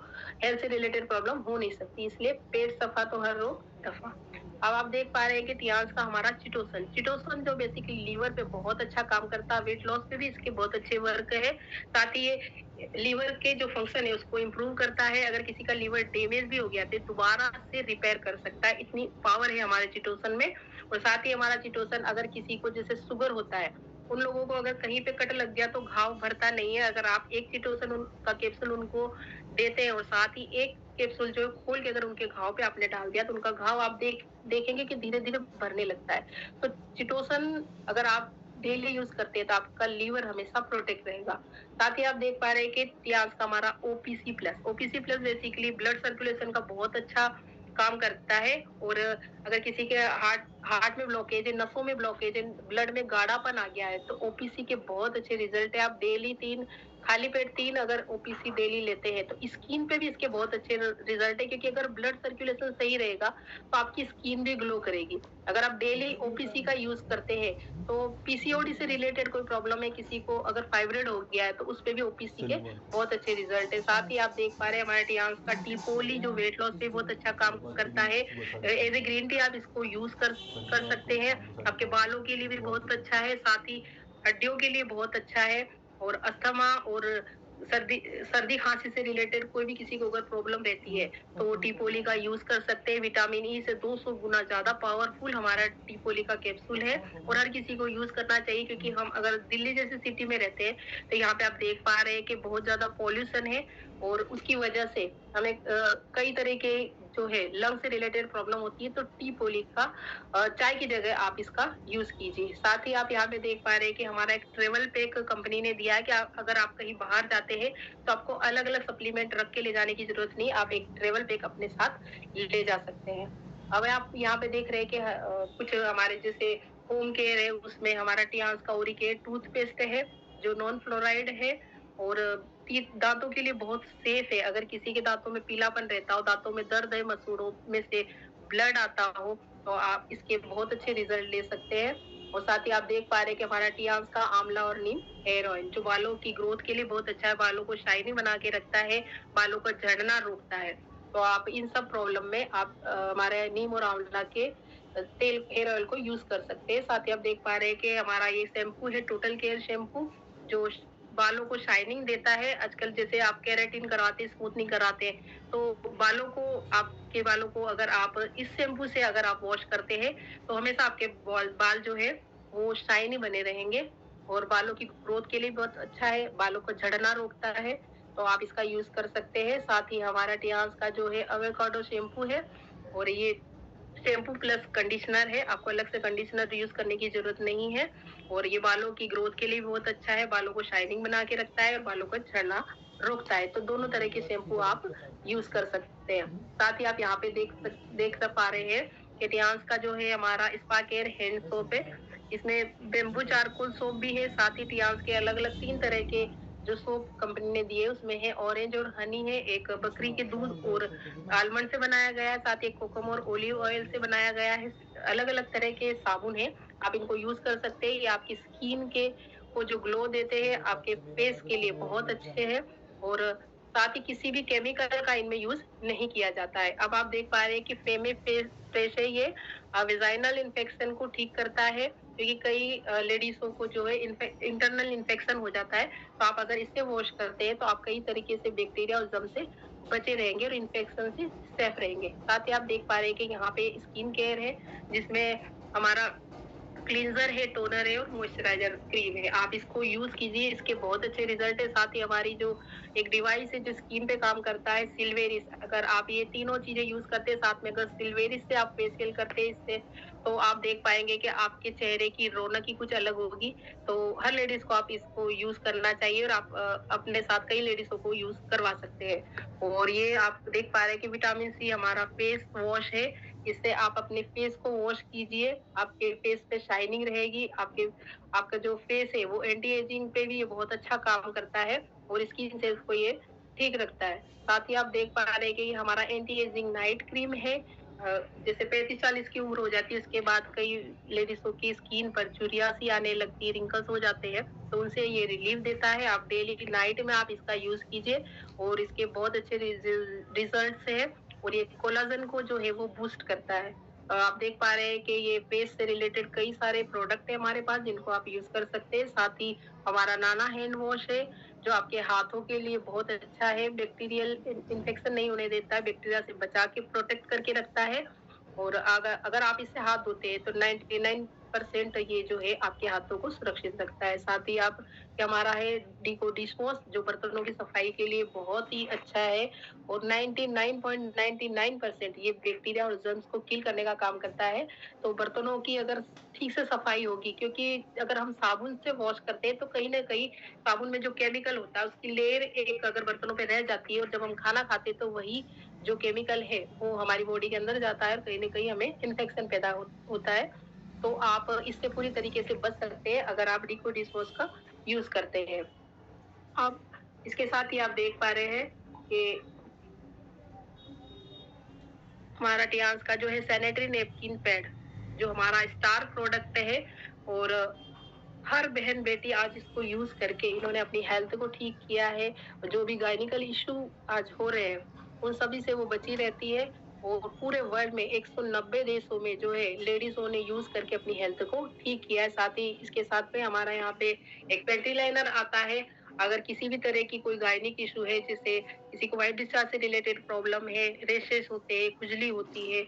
हेल्थ से रिलेटेड प्रॉब्लम हो नहीं सकती, इसलिए पेट सफा तो हर रोग दफा। अब आप देख पा रहे हैं कि टियान्स का हमारा चिटोसन जो बेसिकली लीवर पे बहुत अच्छा काम करता है, वेट लॉस पे भी इसके बहुत अच्छे वर्क है। साथ ही ये लीवर के जो फंक्शन है उसको इम्प्रूव करता है। अगर किसी का लीवर डैमेज भी हो गया तो दोबारा से रिपेयर कर सकता है, इतनी पावर है हमारे चिटोसन में। और साथ ही हमारा चिटोसन, अगर किसी को जैसे शुगर होता है, उन लोगों को अगर कहीं पे कट लग गया तो घाव भरता नहीं है। अगर आप एक चिटोसन का कैप्सूल उनको देते हैं और साथ ही एक कैप्सूल जो है खोल के अगर उनके घाव पे आपने डाल दिया तो उनका घाव आप देखेंगे कि धीरे धीरे भरने लगता है। तो चिटोसन अगर आप डेली यूज करते हैं तो आपका लीवर हमेशा प्रोटेक्ट रहेगा। साथ ही आप देख पा रहे हैं कि टियान्स का हमारा OPC plus basically blood circulation का बहुत अच्छा काम करता है। और अगर किसी के हार्ट में ब्लॉकेज है, नसों में ब्लॉकेज है, ब्लड में गाढ़ापन आ गया है, तो ओपीसी के बहुत अच्छे रिजल्ट है। आप डेली खाली पेट 3 अगर ओपीसी डेली लेते हैं तो स्किन पे भी इसके बहुत अच्छे रिजल्ट है, क्योंकि अगर ब्लड सर्कुलेशन सही रहेगा तो आपकी स्किन भी ग्लो करेगी। अगर आप डेली ओपीसी का यूज करते हैं तो पीसीओडी से रिलेटेड कोई प्रॉब्लम है, किसी को अगर फाइब्रोइड हो गया है तो उस पे भी ओपीसी के बहुत अच्छे रिजल्ट है। साथ ही आप देख पा रहे हैं हमारे टियान्स का टीपोली जो वेट लॉस पे बहुत अच्छा काम करता है। एज ए ग्रीन टी आप इसको यूज कर सकते हैं, आपके बालों के लिए भी बहुत अच्छा है, साथ ही हड्डियों के लिए बहुत अच्छा है। और अस्थमा और सर्दी खांसी से रिलेटेड कोई भी किसी को अगर प्रॉब्लम रहती है तो वो टीपोली का यूज कर सकते हैं। विटामिन ई से 200 गुना ज्यादा पावरफुल हमारा टीपोली का कैप्सूल है, और हर किसी को यूज करना चाहिए। क्योंकि हम अगर दिल्ली जैसी सिटी में रहते हैं तो यहाँ पे आप देख पा रहे हैं कि बहुत ज्यादा पॉल्यूशन है, और उसकी वजह से हमें कई तरह के जो है लंग से रिलेटेड प्रॉब्लम होती है, तो टी पोली का चाय की जगह आप इसका यूज कीजिए। साथ ही आप यहाँ पे देख पा रहे हैं कि हमारा एक ट्रेवल पैक कंपनी ने दिया है कि अगर आप कहीं बाहर जाते हैं तो आपको अलग अलग सप्लीमेंट रख के ले जाने की जरूरत नहीं, आप एक ट्रेवल पैक अपने साथ ले जा सकते हैं। अब आप यहाँ पे देख रहे हैं कि कुछ हमारे जैसे होम केयर है, उसमें हमारा टियान्स का ओरिकेट टूथपेस्ट है जो नॉन फ्लोराइड है और दांतों के लिए बहुत सेफ है। अगर किसी के दांतों में पीलापन रहता हो, दांतों में दर्द है, मसूड़ों में से ब्लड आता हो, तो आप इसके बहुत अच्छे रिजल्ट ले सकते हैं। और साथ ही आप देख पा रहे हैं कि हमारा टियान्स का आंवला और नीम हेयर ऑयल जो बालों की ग्रोथ के लिए बहुत अच्छा है, बालों को शाइनी बना के रखता है, बालों का झड़ना रोकता है। तो आप इन सब प्रॉब्लम में आप हमारे नीम और आंवला के तेल हेयर ऑयल को यूज कर सकते हैं। साथ ही आप देख पा रहे हैं कि हमारा ये शैम्पू है टोटल केयर शैम्पू जो बालों को शाइनिंग देता है। आजकल जैसे आप केराटिन करवाते हैं, स्मूथनिंग कराते हैं, तो बालों को आपके बालों को अगर आप इस शैम्पू से अगर आप वॉश करते हैं तो हमेशा आपके बाल जो है वो शाइनी बने रहेंगे और बालों की ग्रोथ के लिए बहुत अच्छा है, बालों को झड़ना रोकता है, तो आप इसका यूज कर सकते हैं। साथ ही हमारा टियान्स का जो है एवोकाडो शैम्पू है और ये शैम्पू प्लस कंडीशनर है, आपको अलग से कंडीशनर यूज करने की जरूरत नहीं है और ये बालों की ग्रोथ के लिए बहुत अच्छा है, बालों को शाइनिंग बना के रखता है और बालों को झड़ना रोकता है। तो दोनों तरह के शैम्पू आप यूज कर सकते हैं। साथ ही आप यहाँ पे देख पा रहे हैं कि टियान्स का जो है हमारा स्पा केयर हैंड सोप है, इसमें बेम्बू चारकोल सोप भी है। साथ ही टियान्स के अलग अलग 3 तरह के जो सोप कंपनी ने दिए उसमें है ऑरेंज और हनी है, एक बकरी के दूध और आलमंड से बनाया गया है, साथ ही कोकोम और ओलिव ऑयल से बनाया गया है। अलग अलग तरह के साबुन है, आप इनको यूज कर सकते हैं। ये आपकी स्किन के को जो ग्लो देते हैं, आपके फेस के लिए बहुत अच्छे हैं और साथ ही किसी भी केमिकल का इनमें यूज नहीं किया जाता है। अब आप देख पा रहे हैं कि फेमे फ्रेश है, ये वेजाइनल इन्फेक्शन को ठीक करता है क्योंकि कई लेडीजों को जो है इंटरनल इन्फेक्शन हो जाता है, तो आप अगर इससे वॉश करते हैं तो आप कई तरीके से बैक्टीरिया और जर्म से बचे रहेंगे और इन्फेक्शन से सेफ रहेंगे। साथ ही आप देख पा रहे हैं कि यहाँ पे स्किन केयर है जिसमें हमारा क्लींजर है, टोनर है और मॉइस्चराइजर क्रीम है। आप इसको यूज कीजिए, इसके बहुत अच्छे रिजल्ट है। साथ ही हमारी जो एक डिवाइस है जो स्किन पे काम करता है सिल्वेरिस, अगर आप ये तीनों चीजें यूज करते हैं साथ में, अगर सिल्वेरिस से आप फेशियल करते हैं इससे, तो आप देख पाएंगे कि आपके चेहरे की रौनक ही कुछ अलग होगी। तो हर लेडीज को आप इसको यूज करना चाहिए और आप अपने साथ कई लेडीजों को यूज करवा सकते हैं। और ये आप देख पा रहे हैं कि विटामिन सी हमारा फेस वॉश है, इससे आप अपने फेस को वॉश कीजिए, आपके फेस पे शाइनिंग रहेगी, आपका जो फेस है वो एंटी एजिंग पे भी ये बहुत अच्छा काम करता है और स्किन सेल्स को ये ठीक रखता है। साथ ही आप देख पा रहे हैं कि ये हमारा एंटी एजिंग नाइट क्रीम है। जैसे 35-40 की उम्र हो जाती है उसके बाद कई लेडीजों की स्किन पर झुर्रियाँ आने लगती है, रिंकल्स हो जाते हैं, तो उनसे ये रिलीफ देता है। आप डेली नाइट में आप इसका यूज कीजिए और इसके बहुत अच्छे रिजल्ट्स है और ये कोलाजन को जो है वो बूस्ट करता है। आप देख पा रहे हैं कि ये फेस से रिलेटेड कई सारे प्रोडक्ट है हमारे पास जिनको आप यूज कर सकते हैं। साथ ही हमारा नाना हैंड वॉश है जो आपके हाथों के लिए बहुत अच्छा है, बैक्टीरियल इन्फेक्शन नहीं होने देता है, बैक्टीरिया से बचा के प्रोटेक्ट करके रखता है और अगर आप इससे हाथ धोते हैं तो 99% ये जो है आपके हाथों को सुरक्षित रखता है। साथ ही आप कि हमारा है डीको डिशवॉश जो बर्तनों की सफाई के लिए बहुत ही अच्छा है और 99.99% ये बैक्टीरिया और जर्म्स को किल करने का काम करता है। तो बर्तनों की अगर ठीक से सफाई होगी, क्योंकि अगर हम साबुन से वॉश करते हैं तो कहीं ना कहीं साबुन में जो केमिकल होता है उसकी लेयर एक अगर बर्तनों पे रह जाती है और जब हम खाना खाते हैं तो वही जो केमिकल है वो हमारी बॉडी के अंदर जाता है और कहीं ना कहीं हमें इन्फेक्शन पैदा होता है। तो आप इससे पूरी तरीके से बच सकते हैं अगर आप डीको डिशवॉश का यूज करते हैं। अब इसके साथ ही आप देख पा रहे हैं कि हमारा टियान्स का जो है सैनिटरी नैपकिन पैड जो हमारा स्टार प्रोडक्ट है और हर बहन बेटी आज इसको यूज करके इन्होंने अपनी हेल्थ को ठीक किया है। जो भी गायनिकल इशू आज हो रहे हैं उन सभी से वो बची रहती है और पूरे वर्ल्ड में 190 देशों में जो है लेडीजों ने यूज करके अपनी हेल्थ को ठीक किया है। साथ ही इसके साथ में हमारा यहाँ पे एक पेटी लाइनर आता है। अगर किसी भी तरह की कोई गायनिक इशू है, जैसे किसी को व्हाइट डिस्चार्ज से रिलेटेड प्रॉब्लम है, रेशेस होते हैं, खुजली होती है,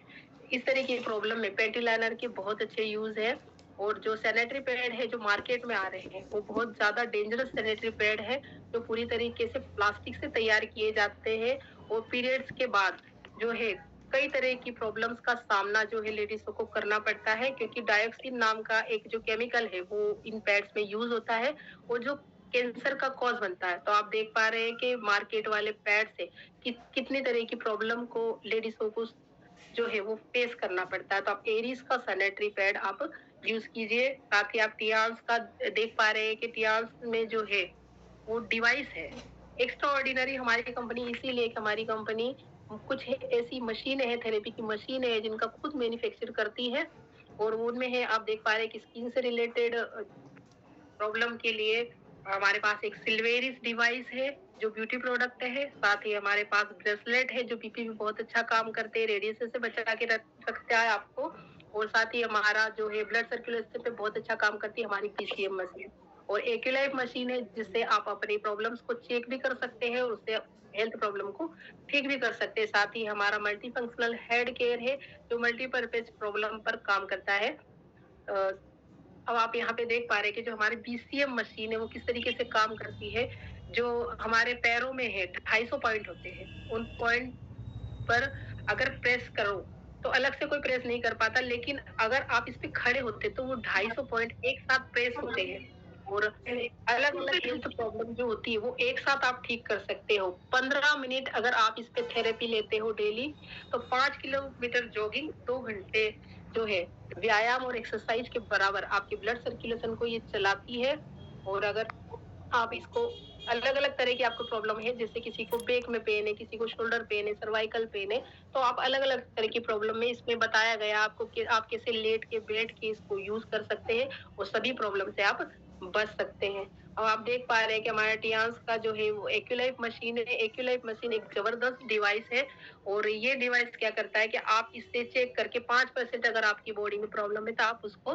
इस तरह की प्रॉब्लम में पेटी लाइनर के बहुत अच्छे यूज है और जो सैनिटरी पैड है जो मार्केट में आ रहे हैं वो बहुत ज्यादा डेंजरस सैनिटरी पैड है, जो पूरी तरीके से प्लास्टिक से तैयार किए जाते हैं और पीरियड्स के बाद जो है कई तरह की प्रॉब्लम्स का सामना जो है लेडीजों को करना पड़ता है, क्योंकि डायोक्सिन नाम का एक जो केमिकल है वो इन पैड्स में यूज होता है और जो कैंसर का कॉज बनता है। तो आप देख पा रहे हैं कि मार्केट वाले पैड से कितनी तरह की प्रॉब्लम को लेडीजों को जो है वो फेस करना पड़ता है। तो आप एरीज का सैनिटरी पैड आप यूज कीजिए। साथ ही आप टियान्स का देख पा रहे हैं कि टियान्स में जो है वो डिवाइस है एक्स्ट्रा ऑर्डिनरी हमारी कंपनी, इसीलिए कि हमारी कंपनी कुछ ऐसी मशीनें हैं, थेरेपी की मशीनें हैं जिनका खुद मैन्युफैक्चर करती है और उनमें है आप देख पा रहे हैं कि स्किन से रिलेटेड प्रॉब्लम के लिए हमारे पास एक सिल्वेरिस डिवाइस है जो ब्यूटी प्रोडक्ट है। साथ ही हमारे पास ब्रेसलेट है जो बीपी में बहुत अच्छा काम करते हैं, रेडिएशन से बचा के रखता है आपको। और साथ ही हमारा जो है ब्लड सर्कुलेशन पे बहुत अच्छा काम करती है हमारी पीसीएम मशीन। और एक्यूलाइफ मशीन है जिससे आप अपनी प्रॉब्लम्स को चेक भी कर सकते हैं और उससे हेल्थ प्रॉब्लम को ठीक भी कर सकते हैं। साथ ही हमारा मल्टी फंक्शनल हेड केयर है जो मल्टीपर्पज प्रॉब्लम पर काम करता है। अब आप यहाँ पे देख पा रहे हैं कि जो हमारी बीसीएम मशीन है वो किस तरीके से काम करती है। जो हमारे पैरों में है 250 पॉइंट होते हैं, उन पॉइंट पर अगर प्रेस करो तो अलग से कोई प्रेस नहीं कर पाता, लेकिन अगर आप इस पे खड़े होते तो वो 250 पॉइंट एक साथ प्रेस होते हैं और अलग अलग हेल्थ प्रॉब्लम जो होती है वो एक साथ आप ठीक कर सकते हो। 15 मिनट अगर आप इस पे थेरेपी लेते हो डेली तो 5 किलोमीटर जॉगिंग 2 घंटे जो है व्यायाम और एक्सरसाइज के बराबर आपके ब्लड सर्कुलेशन को ये चलाती है। और अगर आप इसको अलग अलग तरह की आपको प्रॉब्लम है, जैसे किसी को बैक में पेन है, किसी को शोल्डर पेन है, सर्वाइकल पेन है, तो आप अलग अलग तरह की प्रॉब्लम में इसमें बताया गया आपको कि आप कैसे लेट के बैठ के इसको यूज कर सकते हैं और सभी प्रॉब्लम से आप बच सकते हैं। अब आप देख पा रहे हैं कि हमारा टियान्स का जो है वो एक्यूलाइफ मशीन है। एक्यूलाइफ मशीन एक जबरदस्त डिवाइस है और ये डिवाइस क्या करता है कि आप इससे चेक करके 5% अगर आपकी बॉडी में प्रॉब्लम है तो आप उसको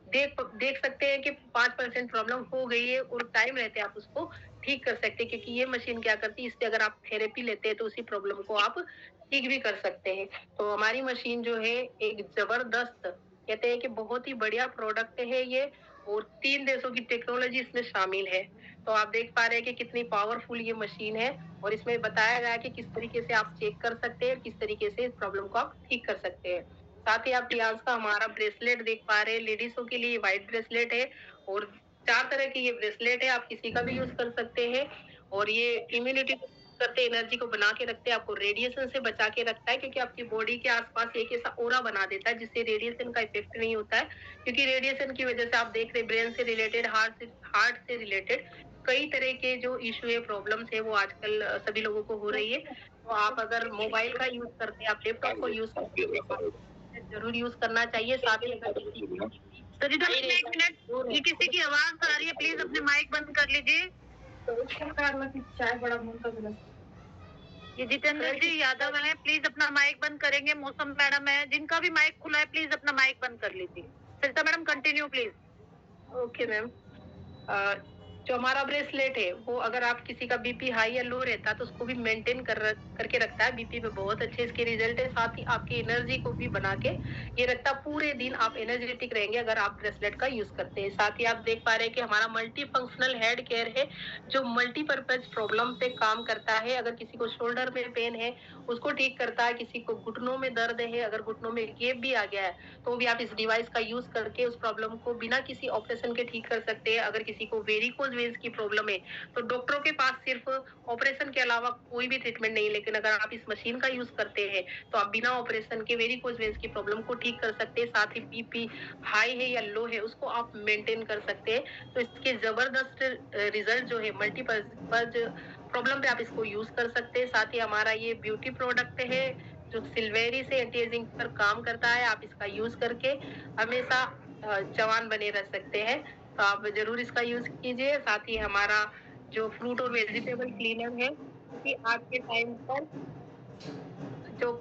देख सकते हैं कि 5% प्रॉब्लम हो गई है और टाइम रहते आप उसको ठीक कर सकते हैं, क्योंकि ये मशीन क्या करती है इससे अगर आप थेरेपी लेते हैं तो उसी प्रॉब्लम को आप ठीक भी कर सकते हैं। तो हमारी मशीन जो है एक जबरदस्त कहते हैं कि बहुत ही बढ़िया प्रोडक्ट है ये और 3 देशों की टेक्नोलॉजी इसमें शामिल है। तो आप देख पा रहे हैं कि कितनी पावरफुल ये मशीन है और इसमें बताया गया है कि किस तरीके से आप चेक कर सकते हैं, किस तरीके से इस प्रॉब्लम को आप ठीक कर सकते हैं। साथ ही आप टियान्स का हमारा ब्रेसलेट देख पा रहे हैं, लेडीजों के लिए व्हाइट ब्रेसलेट है और 4 तरह की ये ब्रेसलेट है, आप किसी का भी यूज कर सकते हैं और ये इम्यूनिटी करते एनर्जी को बना के रखते हैं, आपको रेडिएशन से बचा के रखता है, क्योंकि आपकी बॉडी के आसपास एक ऐसा ऑरा बना देता है जिससे रेडिएशन का इफेक्ट नहीं होता है। क्योंकि रेडिएशन की वजह से आप देख रहे हैं ब्रेन से रिलेटेड, हार्ट से रिलेटेड कई तरह के जो इशू है, प्रॉब्लम्स है वो आजकल सभी लोगों को हो रही है। तो आप अगर मोबाइल का यूज करते हैं, आप लैपटॉप को यूज करते हैं, जरूर यूज करना चाहिए। साथ ही अगर किसी सरिता मैम एक मिनट, ये किसी की आवाज आ रही है, प्लीज अपने माइक बंद कर लीजिए। चाय बड़ा मन कर रहा है। ये जितेंद्र जी यादव है, प्लीज अपना माइक बंद करेंगे। मौसम मैडम है, जिनका भी माइक खुला है प्लीज अपना माइक बंद कर लीजिए। Sarita madam continue please. Okay ma'am. जो हमारा ब्रेसलेट है वो अगर आप किसी का बीपी हाई या लो रहता है तो उसको भी मेंटेन करके रखता है, बीपी पे बहुत अच्छे इसके रिजल्ट है। साथ ही आपकी एनर्जी को भी बना के ये रखता है, पूरे दिन आप एनर्जेटिक रहेंगे अगर आप ब्रेसलेट का यूज करते हैं। साथ ही आप देख पा रहे हैं कि हमारा मल्टी फंक्शनल हेड केयर है जो मल्टीपर्पज प्रॉब्लम पे काम करता है। अगर किसी को शोल्डर में पेन है उसको ठीक करता है, किसी को घुटनों में दर्द है, अगर घुटनों में गैप भी आ गया है तो भी आप इस डिवाइस का यूज करके उस प्रॉब्लम को बिना किसी ऑपरेशन के ठीक कर सकते हैं। अगर किसी को वेरिकोज वेन्स की प्रॉब्लम है तो डॉक्टरों के पास सिर्फ ऑपरेशन के अलावा कोई भी ट्रीटमेंट नहीं, लेकिन अगर आप इस मशीन का यूज करते हैं तो आप बिना ऑपरेशन के वेरिकोज वेन्स की प्रॉब्लम को ठीक कर सकते हैं। साथ ही बीपी हाई है या लो है उसको आप मेंटेन कर सकते हैं। तो इसके जबरदस्त रिजल्ट जो है मल्टीपर्पज प्रॉब्लम पे आप इसको यूज कर सकते हैं। साथ ही हमारा ये ब्यूटी प्रोडक्ट है जो सिल्वेरी से एंटी एजिंग पर काम करता है, आप इसका यूज करके हमेशा जवान बने रह सकते हैं। तो आप जरूर इसका यूज कीजिए। साथ ही हमारा जो फ्रूट और वेजिटेबल क्लीनर है, क्योंकि आज के टाइम पर जो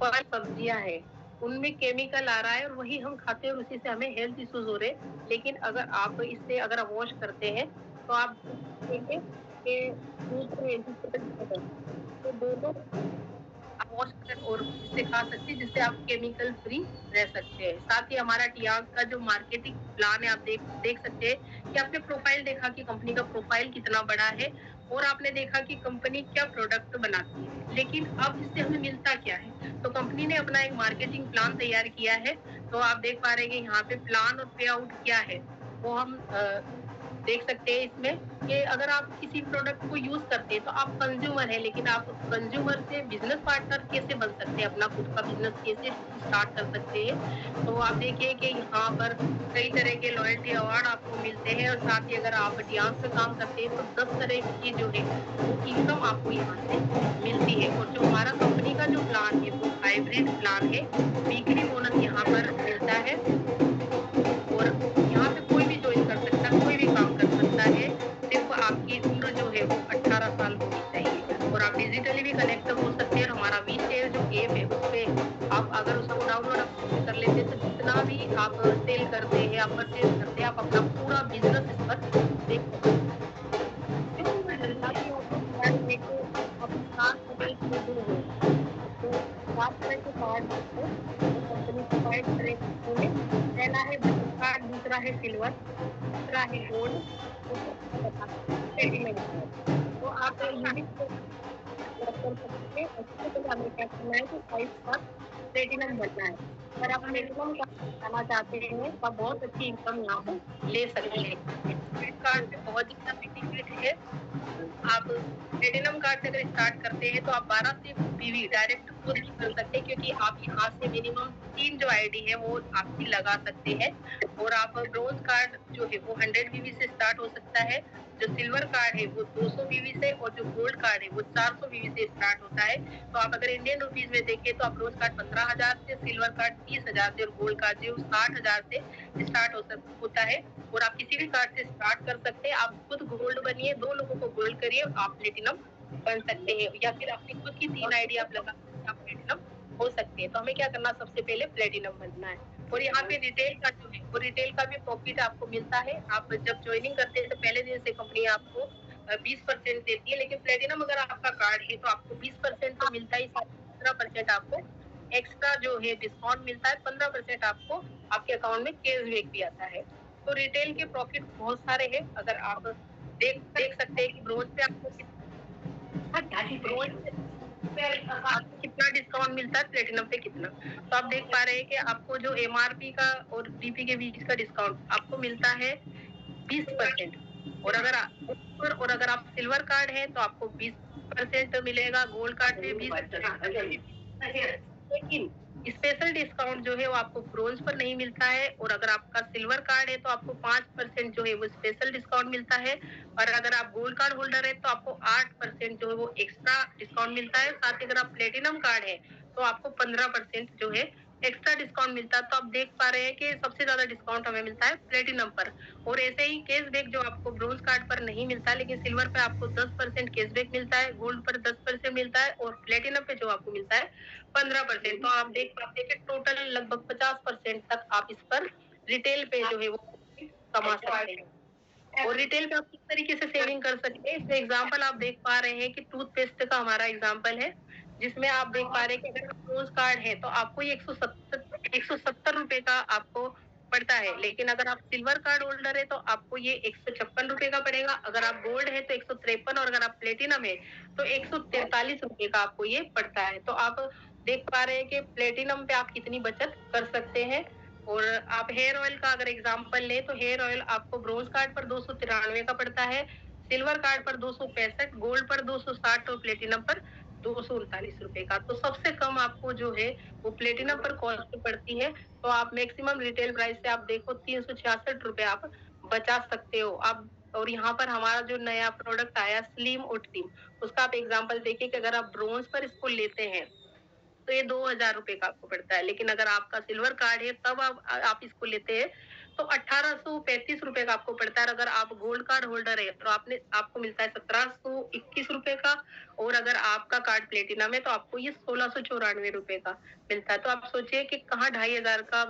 फल सब्जियां है उनमें केमिकल आ रहा है और वही हम खाते हैं और उसी से हमें हेल्थ इश्यूज हो रहे हैं। लेकिन अगर आप इससे अगर वॉश करते हैं तो आप देखेंगे कि फ्रूट और वेजिटेबल तो दोनों वॉश कर और इससे से खा सकते हैं, जिससे आप केमिकल फ्री रह सकते हैं। साथ ही हमारा टियांग का जो मार्केटिंग प्लान है, आप देख सकते हैं कि आपने प्रोफाइल देखा कि कंपनी का प्रोफाइल कितना बड़ा है और आपने देखा कि कंपनी क्या प्रोडक्ट बनाती है। लेकिन अब इससे हमें मिलता क्या है? तो कंपनी ने अपना एक मार्केटिंग प्लान तैयार किया है। तो आप देख पा रहे हैं कि यहाँ पे प्लान और पे आउट क्या है, वो हम देख सकते हैं इसमें कि अगर आप किसी प्रोडक्ट को यूज करते हैं तो आप कंज्यूमर हैं, लेकिन आप कंज्यूमर से बिजनेस पार्टनर कैसे बन सकते हैं, अपना खुद का बिजनेस कैसे स्टार्ट कर सकते हैं। तो आप देखिए कि यहाँ पर कई तरह के लॉयल्टी अवार्ड आपको मिलते हैं और साथ ही अगर आप डियांस में काम करते हैं तो 10 तरह की जो है वो इनकम आपको यहाँ से मिलती है। और जो हमारा कंपनी का जो प्लान है वो हाइब्रिड प्लान है, वीकली बोनस यहाँ पर मिलता है और यहाँ पे कोई भी ज्वाइन कर सकता है, कोई भी काम कर सकता है। सिर्फ आपकी उम्र जो है वो 18 साल होनी चाहिए और आप डिजिटली भी कनेक्ट हो सकते हैं। हमारा वी शेयर जो ऐप है उसपे आप अगर उसको डाउनलोड आप कर लेते हैं तो जितना भी आप सेल करते हैं, आप परचेज करते हैं, आप अपना पूरा बिजनेस इस पर देख सकते हैं। ताकि आपको कार्ड लेके आप 7 तरह के जो है आपको 7 तरह के कार्ड आपको कंपनी प्रोवाइड करेगी। पहला है ब्लू कार्ड, दूसरा है सिल्वर, तीसरा है गोल्ड, प्लेटिनम कार्ड। तो आप यूनिक सेलेक्ट कर सकते हैं। सबसे पहले हमें क्या करना है कि 5 का प्लेटिनम बनना है। अगर आप प्लेटिनम कार्ड बनाना चाहते हैं तो आप बहुत अच्छी इनकम यहाँ पे ले सकते हैं। क्रेडिट कार्ड में बहुत ज़्यादा बेनिफिट है। आप प्लेटिनम कार्ड से अगर स्टार्ट करते हैं तो आप 12 से पीवी डायरेक्ट खुद भी कर सकते हैं, क्योंकि आप यहाँ से मिनिमम 3 जो आईडी है वो आपकी लगा सकते हैं। और आप ब्रोंज कार्ड जो है वो 100 बीवी से स्टार्ट हो सकता है, जो सिल्वर कार्ड है वो 200 बीवी से और जो गोल्ड कार्ड है वो 400 बीवी से स्टार्ट होता है। तो आप अगर इंडियन रुपीज में देखें तो आप ब्रोंज कार्ड 15,000 से, सिल्वर कार्ड 30,000 से और गोल्ड कार्ड जो 60,000 से स्टार्ट होता है। और आप किसी भी कार्ड से स्टार्ट कर सकते हैं। आप खुद गोल्ड बनिए, 2 लोगों को गोल्ड करिए, आप प्लेटिनम बन सकते हैं। या फिर अपनी खुद की 3 आईडी आप लगा सकते, आप प्लेटिनम हो सकते हैं। तो हमें क्या करना, सबसे पहले प्लेटिनम बनना है। और यहाँ पे रिटेल का जो है वो रिटेल का भी प्रॉफिट आपको मिलता है। आप जब ज्वाइनिंग करते हैं तो पहले दिन से कंपनी आपको 20% देती है, लेकिन प्लेटिनम अगर आपका कार्ड है तो आपको 20% तो मिलता ही, 15% आपको एक्स्ट्रा जो है डिस्काउंट मिलता है। 15% आपको आपके अकाउंट में कैशबैक भी आता है। तो रिटेल के प्रॉफिट बहुत सारे हैं। अगर आप देख सकते हैं कि ब्रोंज पे आपको आपको कितना डिस्काउंट मिलता है, प्लेटिनम पे कितना। तो आप देख पा रहे हैं कि आपको जो एमआरपी का और डीपी के बीच का डिस्काउंट आपको मिलता है 20%। और अगर आप सिल्वर कार्ड है तो आपको 20% मिलेगा, गोल्ड कार्ड पे 20%। लेकिन स्पेशल डिस्काउंट जो है वो आपको ब्रोंज पर नहीं मिलता है। और अगर आपका सिल्वर कार्ड है तो आपको 5% जो है वो स्पेशल डिस्काउंट मिलता है। और अगर आप गोल्ड कार्ड होल्डर है तो आपको 8% जो है वो एक्स्ट्रा डिस्काउंट मिलता है। साथ ही अगर आप प्लेटिनम कार्ड है तो आपको 15% जो है एक्स्ट्रा डिस्काउंट मिलता है। तो आप देख पा रहे हैं कि सबसे ज्यादा डिस्काउंट हमें मिलता है प्लेटिनम पर। और ऐसे ही कैशबैक जो आपको ब्रोंज कार्ड पर नहीं मिलता, लेकिन सिल्वर पे आपको 10% कैशबैक मिलता है, गोल्ड पर 10% मिलता है और प्लेटिनम पे जो आपको मिलता है 15%। तो आप देख पाते हैं कि टोटल लगभग 50% तक आप इस पर रिटेल पे जो है वो कमा सकते हैं। और रिटेल पे आप किस तरीके से सेविंग कर सकते हैं, इसमें एग्जांपल आप देख पा रहे हैं कि टूथपेस्ट का हमारा एग्जांपल है, जिसमें आप देख पा रहे हैं कि अगर ब्रोंज कार्ड है तो आपको ये 170 रुपए का आपको पड़ता है। लेकिन अगर आप सिल्वर कार्ड होल्डर है तो आपको ये 156 रुपए का पड़ेगा। अगर आप गोल्ड है तो 153 और अगर आप प्लेटिनम है तो 143 रुपए का आपको ये पड़ता है। तो आप देख पा रहे हैं कि प्लेटिनम पे आप कितनी बचत कर सकते हैं। और आप हेयर ऑयल का अगर एग्जांपल लें तो हेयर ऑयल आपको ब्रोंज कार्ड पर 293 का पड़ता है, सिल्वर कार्ड पर 265, गोल्ड पर 260 और प्लेटिनम पर 239 रुपए का। तो सबसे कम आपको जो है वो प्लेटिनम पर कॉस्ट पड़ती है। तो आप मैक्सिमम रिटेल प्राइस से आप देखो 366 रुपए आप बचा सकते हो। आप और यहाँ पर हमारा जो नया प्रोडक्ट आया स्लिम और ट्रिम, उसका आप एग्जांपल देखिए कि अगर आप ब्रोंज पर इसको लेते हैं तो ये 2,000 रुपए का आपको पड़ता है। लेकिन अगर आपका सिल्वर कार्ड है तब आप इसको लेते हैं तो 1,835 रुपए का आपको पड़ता है। अगर आप गोल्ड कार्ड होल्डर है तो आपको मिलता है 1,721 रुपए का। और अगर आपका कार्ड प्लेटिनम है तो आपको ये 1,694 रुपए का मिलता है। तो आप सोचिए कि कहाँ 2,500 का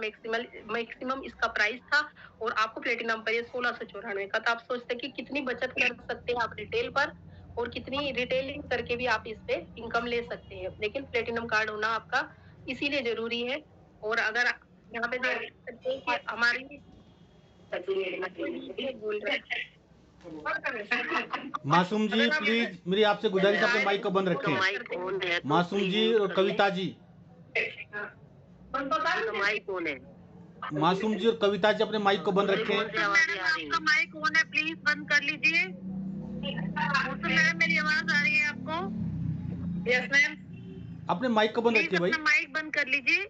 मैक्सिमम इसका प्राइस था और आपको प्लेटिनम पर ये 1,694 का। तो आप सोचते हैं कि कितनी बचत कर सकते हैं आप रिटेल पर और कितनी रिटेलिंग करके भी आप इस पे इनकम ले सकते हैं। लेकिन प्लेटिनम कार्ड होना आपका इसीलिए जरूरी है। और अगर यहाँ पे देख सकते हैं कि हमारी बोल रहे हैं। मासूम जी अगर आप प्लीज मेरी आपसे गुजारिश है अपने माइक को बंद तो रखें। माइक ऑन है तो मासूम प्लीज जी म्यूट और कर लें। कविता जी, तो माइक ऑन है। मासूम जी और कविता जी अपने माइक को बंद जोर रखें। से आवाज आ रही है। माइक ऑन है, प्लीज बंद कर लीजिए। मैडम मेरी आवाज आ रही है आपको? Yes ma'am. अपने माइक को बंद प्लीज रखिए भाई। अपना माइक बंद कर लीजिए।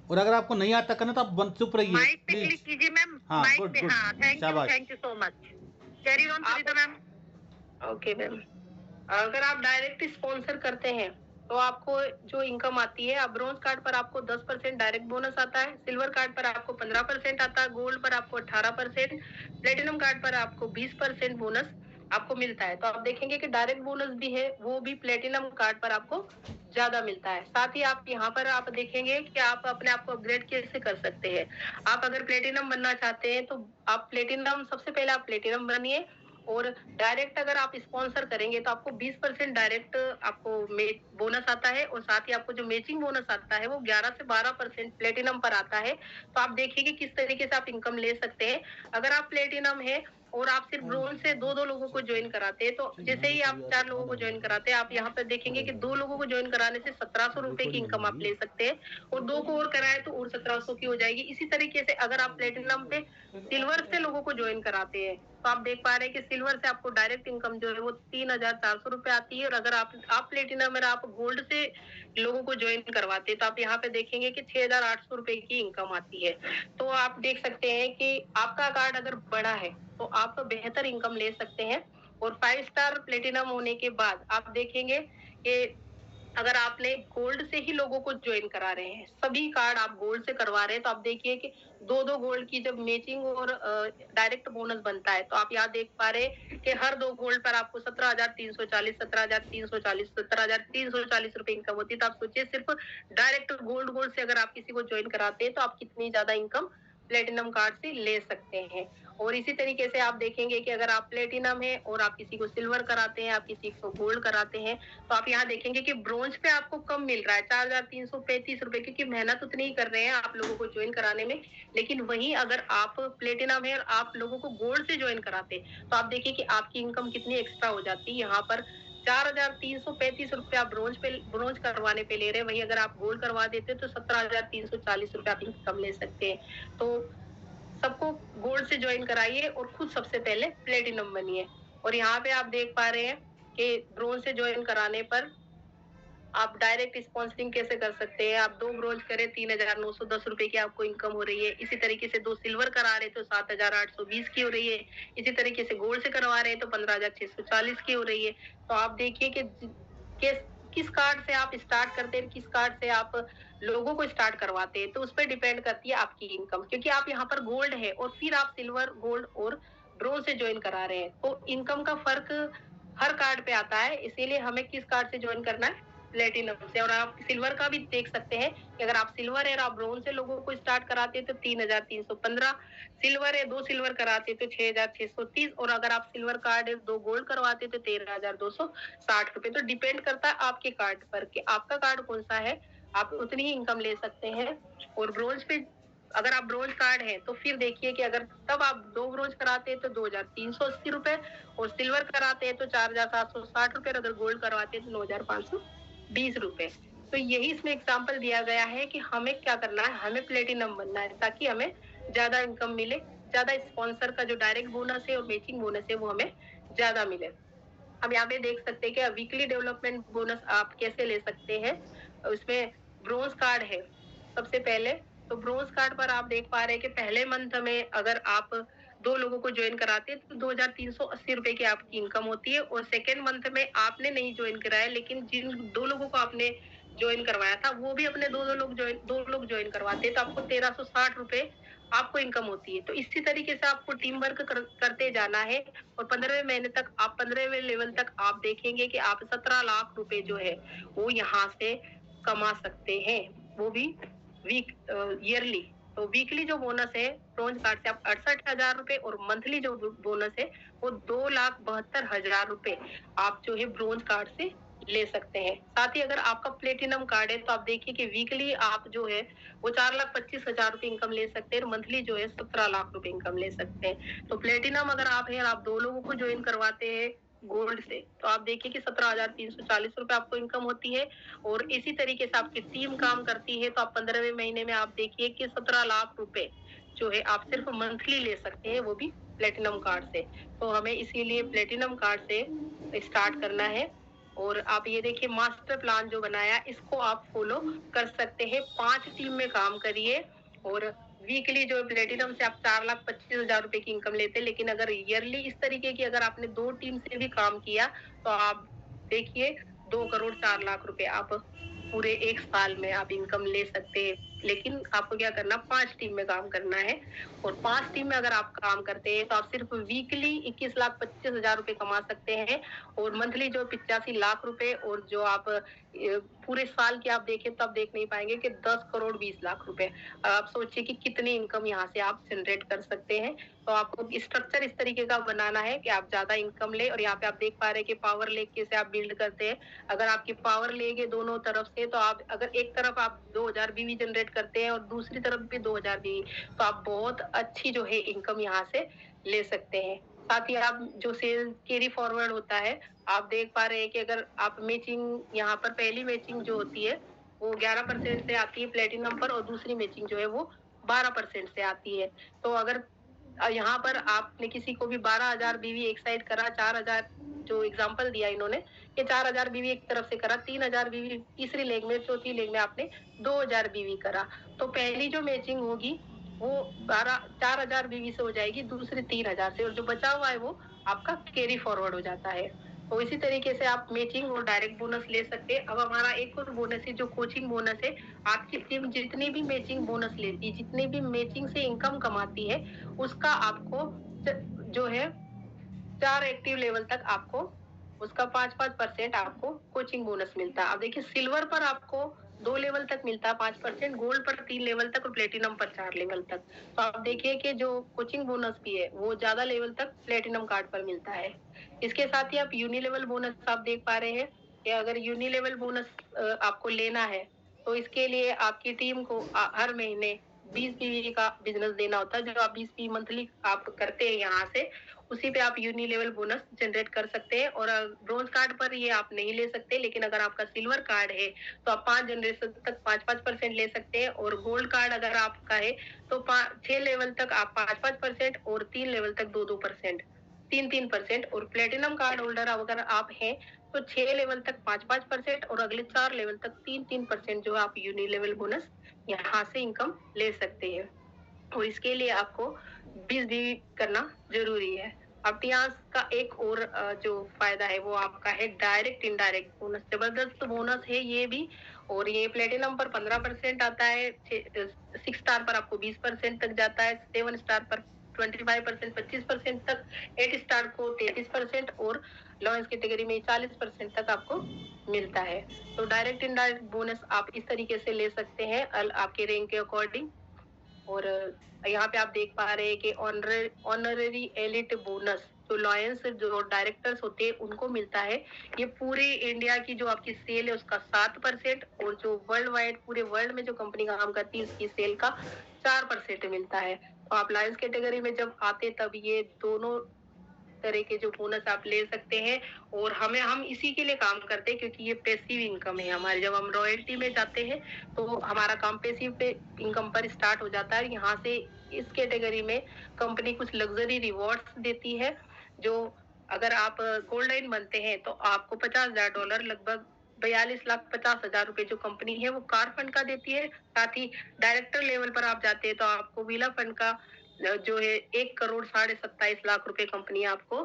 और अगर आपको नहीं आता करना तो आप बंद चुप रहिए माइक पे प्लीज। क्लिक कीजिए मैम। हाँ, माइक गुड पे, गुड, हाँ शाबाश। Thank you so much. Carry on Sunita ma'am. Okay ma'am. अगर आप डायरेक्ट स्पॉन्सर करते हैं तो आपको जो इनकम आती है, आप ब्रोंज कार्ड पर आपको 10% डायरेक्ट बोनस आता है, सिल्वर कार्ड पर आपको 15% आता है, गोल्ड पर आपको 18%, प्लेटिनम कार्ड पर आपको 20% बोनस आपको मिलता है। तो आप देखेंगे कि डायरेक्ट बोनस भी है, वो भी प्लेटिनम कार्ड पर आपको ज्यादा मिलता है। साथ ही आप यहाँ पर आप देखेंगे कि आप अपने आप को अपग्रेड कैसे कर सकते हैं। आप अगर प्लेटिनम बनना चाहते हैं तो आप प्लेटिनम, सबसे पहले आप प्लेटिनम बनिए। और डायरेक्ट अगर आप स्पॉन्सर करेंगे तो आपको 20% डायरेक्ट आपको बोनस आता है, और साथ ही आपको जो मैचिंग बोनस आता है वो 11 से 12% प्लेटिनम पर आता है। तो आप देखिए कि किस तरीके से आप इनकम ले सकते हैं। अगर आप प्लेटिनम है और आप सिर्फ ब्रोंज से दो लोगों को ज्वाइन कराते हैं, तो जैसे ही आप 4 लोगों को ज्वाइन कराते हैं, आप यहाँ पे देखेंगे कि 2 लोगों को ज्वाइन कराने से 1700 रुपए की इनकम आप ले सकते हैं, और 2 को और कराए तो और 1700 की हो जाएगी। इसी तरीके से अगर आप प्लेटिनम पे सिल्वर से लोगों को ज्वाइन कराते हैं तो आप देख पा रहे हैं कि सिल्वर से आपको डायरेक्ट इनकम जो है वो 3400 रुपए आती है। और अगर आप प्लेटिनम में आप गोल्ड से लोगों को ज्वाइन करवाते हैं तो आप यहाँ पे देखेंगे कि 6800 रुपए की इनकम आती है। तो आप देख सकते हैं कि आपका कार्ड अगर बड़ा है तो आप बेहतर इनकम ले सकते हैं। और 5 स्टार प्लेटिनम होने के बाद आप देखेंगे कि अगर आपने गोल्ड से ही लोगों को ज्वाइन करा रहे हैं, सभी कार्ड आप गोल्ड से करवा रहे हैं, तो आप देखिए कि 2 गोल्ड की जब मैचिंग और डायरेक्ट बोनस बनता है तो आप यहाँ देख पा रहे हैं कि हर 2 गोल्ड पर आपको 17,340, 17,340, 17,340 रुपए इनकम होती है। तो आप सोचिए सिर्फ डायरेक्ट गोल्ड से अगर आप किसी को ज्वाइन कराते हैं तो आप कितनी ज्यादा इनकम प्लेटिनम कार्ड से ले सकते हैं। और इसी तरीके से आप देखेंगे कि अगर आप प्लेटिनम है और आप किसी को सिल्वर कराते हैं, आप किसी को गोल्ड कराते हैं, तो आप यहाँ देखेंगे कि ब्रोंज पे आपको कम मिल रहा है 4,335 रुपए, क्योंकि मेहनत उतनी ही कर रहे हैं आप लोगों को ज्वाइन कराने में। लेकिन वहीं अगर आप प्लेटिनम है और आप लोगों को गोल्ड से ज्वाइन कराते तो आप देखिए कि आपकी इनकम कितनी एक्स्ट्रा हो जाती है। यहाँ पर 4,335 रुपए आप ब्रोंज करवाने पे ले रहे हैं, वहीं अगर आप गोल्ड करवा देते तो 17,340 रुपए आप इनकम ले सकते हैं। तो सबको गोल्ड से ज्वाइन कराइए और खुद सबसे पहले प्लेटिनम बनिए। और यहाँ पे आप देख पा रहे हैं कि ब्रोंज से ज्वाइन कराने पर आप डायरेक्ट स्पॉन्सरिंग कैसे कर सकते हैं। आप 2 ब्रोंज करें 3,910 रुपए की आपको इनकम हो रही है। इसी तरीके से 2 सिल्वर करा रहे तो 7,820 की हो रही है। इसी तरीके से गोल्ड से करवा रहे हैं तो 15,640 की हो रही है। तो आप देखिए कि किस कार्ड से आप स्टार्ट करते हैं, किस कार्ड से आप लोगों को स्टार्ट करवाते हैं, तो उस पर डिपेंड करती है आपकी इनकम। क्योंकि आप यहाँ पर गोल्ड है और फिर आप सिल्वर, गोल्ड और ब्रोंज से ज्वाइन करा रहे हैं, तो इनकम का फर्क हर कार्ड पे आता है। इसीलिए हमें किस कार्ड से ज्वाइन करना है, प्लेटिनम से। और आप सिल्वर का भी देख सकते हैं कि अगर आप सिल्वर है और आप ब्रोंज से लोगों को स्टार्ट कराते हैं तो 3,315, सिल्वर है 2 सिल्वर कराते तो 6,630, और अगर आप सिल्वर कार्ड है 2 गोल्ड करवाते तो 13,260 रुपए। तो डिपेंड करता है आपके कार्ड पर कि आपका कार्ड कौन सा है, आप उतनी ही इनकम ले सकते हैं। और ब्रोंज पे अगर आप ब्रोंज कार्ड है तो फिर देखिए कि अगर तब आप 2 ब्रोंज कराते हैं तो 2,380 रुपए, और सिल्वर कराते हैं तो 4,760 रुपए, और अगर गोल्ड करवाते हैं तो 9,520 रुपए। तो यही इसमें एग्जाम्पल दिया गया है कि हमें क्या करना है, हमें प्लेटिनम बनना है ताकि हमें ज्यादा इनकम मिले, ज्यादा स्पॉन्सर का जो डायरेक्ट बोनस है और मैचिंग बोनस है वो हमें ज्यादा मिले। अब यहाँ पे देख सकते हैं कि वीकली डेवलपमेंट बोनस आप कैसे ले सकते हैं। उसमें ब्रोंज कार्ड है सबसे पहले, तो ब्रोंज कार्ड पर आप देख पा रहे हैं कि पहले मंथ में अगर आप 2 लोगों को ज्वाइन कराते हैं तो 2,380 रुपए की आपकी इनकम होती है। और सेकेंड मंथ में आपने नहीं ज्वाइन कराया, लेकिन जिन 2 लोगों को आपने ज्वाइन करवाया था वो भी अपने 2 लोग ज्वाइन करवाते हैं तो आपको 1,360 रुपए आपको इनकम होती है। तो इसी तरीके से आपको टीम वर्क करते जाना है, और 15वें महीने तक, आप 15वें लेवल तक आप देखेंगे कि आप 17 लाख रुपए जो है वो यहाँ से कमा सकते हैं, वो भी ईयरली। तो वीकली जो बोनस है ब्रोंज कार्ड से आप 68,000 रुपए, और मंथली जो बोनस है आपको 2,72,000 रुपए आप जो है ब्रोंज कार्ड से ले सकते हैं। साथ ही अगर आपका प्लेटिनम कार्ड है तो आप देखिए कि वीकली आप जो है वो 4,25,000 रुपए इनकम ले सकते हैं और मंथली जो है 17 लाख रुपए इनकम ले सकते हैं। तो प्लेटिनम अगर आप है और आप 2 लोगों को ज्वाइन करवाते हैं गोल्ड से, तो आप देखिए कि 17,340 रुपए आपको इनकम होती है और इसी तरीके से आपकी टीम काम करती है तो आप 15वें महीने में आप देखिए कि 17 लाख रुपए जो है आप सिर्फ मंथली ले सकते हैं, वो भी प्लेटिनम कार्ड से। तो हमें इसीलिए प्लेटिनम कार्ड से स्टार्ट करना है और आप ये देखिए मास्टर प्लान जो बनाया इसको आप फॉलो कर सकते हैं। 5 टीम में काम करिए और वीकली जो प्लेटिनम से आप 4,25,000 रुपए की इनकम लेते हैं, लेकिन अगर ईयरली इस तरीके की अगर आपने 2 टीम से भी काम किया तो आप देखिए 2 करोड़ 4 लाख रुपए आप पूरे 1 साल में आप इनकम ले सकते हैं। लेकिन आपको क्या करना, 5 टीम में काम करना है और 5 टीम में अगर आप काम करते हैं तो आप सिर्फ वीकली 21,25,000 रुपए कमा सकते हैं और मंथली जो 85 लाख रुपए और जो आप पूरे साल की आप देखें तो आप देख नहीं पाएंगे कि 10 करोड़ 20 लाख रुपए। आप सोचिए कि कितनी इनकम यहाँ से आप जनरेट कर सकते हैं। तो आपको स्ट्रक्चर इस तरीके का बनाना है कि आप ज्यादा इनकम ले और यहाँ पे आप देख पा रहे हैं कि पावर लेक कैसे आप बिल्ड करते हैं। अगर आपकी पावर लेगे दोनों तरफ से तो आप अगर एक तरफ आप 2,000 बीवी जनरेट करते हैं और दूसरी तरफ भी 2,000 बीवी, तो आप बहुत अच्छी जो है इनकम यहाँ से ले सकते हैं। साथ ही आप जो सेल कैरी फॉरवर्ड होता है, आप देख पा रहे हैं कि अगर आप मैचिंग यहाँ पर पहली मैचिंग जो होती है वो 11% से आती है प्लेटिनम पर और दूसरी मैचिंग जो है वो 12% से आती है। तो अगर यहाँ पर आपने किसी को भी 12,000 बीवी एक साइड करा, 4,000 जो एग्जांपल दिया इन्होंने कि 4,000 बीवी एक तरफ से करा, 3,000 बीवी तीसरी लेग में, चौथी लेग में आपने 2,000 बीवी करा, तो पहली जो मैचिंग होगी वो 4,000 बीवी से हो जाएगी, दूसरी 3,000 से और जो बचा हुआ है वो आपका कैरी फॉरवर्ड हो जाता है। तो इसी तरीके से आप मैचिंग और डायरेक्ट बोनस ले सकते हैं। अब हमारा एक और बोनस है जो कोचिंग बोनस है। आपकी टीम जितनी भी मैचिंग बोनस लेती है, जितनी भी मैचिंग से इनकम कमाती है, उसका आपको जो है 4 एक्टिव लेवल तक आपको उसका 5-5% आपको कोचिंग बोनस मिलता है। अब देखिए सिल्वर पर आपको 2 लेवल तक मिलता है 5%, गोल्ड पर 3 लेवल तक और प्लेटिनम पर 4 लेवल तक। तो आप देखिए कि जो कोचिंग बोनस भी है वो ज्यादा लेवल तक प्लेटिनम कार्ड पर मिलता है। इसके साथ ही आप यूनि लेवल बोनस आप देख पा रहे हैं कि अगर यूनि लेवल बोनस आपको लेना है तो इसके लिए आपकी टीम को हर महीने 20 पीवी का बिजनेस देना होता है। जो आप 20 पी मंथली आप करते हैं यहाँ से, उसी पे आप यूनि लेवल बोनस जनरेट कर सकते हैं और ब्रोंज कार्ड पर ये आप नहीं ले सकते, लेकिन अगर आपका सिल्वर कार्ड है तो आप 5 जनरेशन तक 5-5% ले सकते हैं और गोल्ड कार्ड अगर आपका है तो 6 लेवल तक आप 5-5% और 3 लेवल तक 2-2%, 3-3% और प्लेटिनम कार्ड होल्डर अगर आप हैं तो 6 लेवल तक 5-5% और अगले 4 लेवल तक 3-3% जो आप यूनि लेवल बोनस यहाँ से इनकम ले सकते हैं और इसके लिए आपको 20 भी करना जरूरी है। अब यहाँ का एक और जो फायदा है वो आपका है डायरेक्ट इनडायरेक्ट बोनस। जबरदस्त बोनस है ये भी और ये प्लेटिनम पर 15% आता है, 6 स्टार पर आपको 20% तक जाता है, 7 स्टार पर 25% 25% तक, 8 स्टार को 33% और लॉयंस कैटेगरी में 40% तक आपको मिलता है। तो डायरेक्ट इनडायरेक्ट बोनस आप इस तरीके से ले सकते हैं आपके रैंक के अकॉर्डिंग। और यहाँ पे आप देख पा रहे हैं कि ऑनररी एलिट बोनस जो लॉयंस जो डायरेक्टर्स होते हैं उनको मिलता है। ये पूरे इंडिया की जो आपकी सेल है उसका 7% और जो वर्ल्ड वाइड पूरे वर्ल्ड में जो कंपनी काम करती है उसकी सेल का 4% मिलता है। तो आप लॉयंस कैटेगरी में जब आते तब ये दोनों तरह के जो बोनस आप ले सकते हैं और हम इसी के लिए काम करते हैं क्योंकि ये पैसिव इनकम है हमारी। जब हम रॉयल्टी में जाते हैं तो हमारा काम पैसिव पे इनकम पर स्टार्ट हो जाता है। यहाँ से इस कैटेगरी में कंपनी कुछ लग्जरी रिवॉर्ड्स देती है। जो अगर आप गोल्डन बनते हैं तो आपको $50,000 लगभग 42,50,000 रुपए जो कंपनी है वो कार फंड का देती है। साथ ही डायरेक्टर लेवल पर आप जाते हैं तो आपको विला फंड का जो है 1 करोड़ 27.5 लाख रुपए कंपनी आपको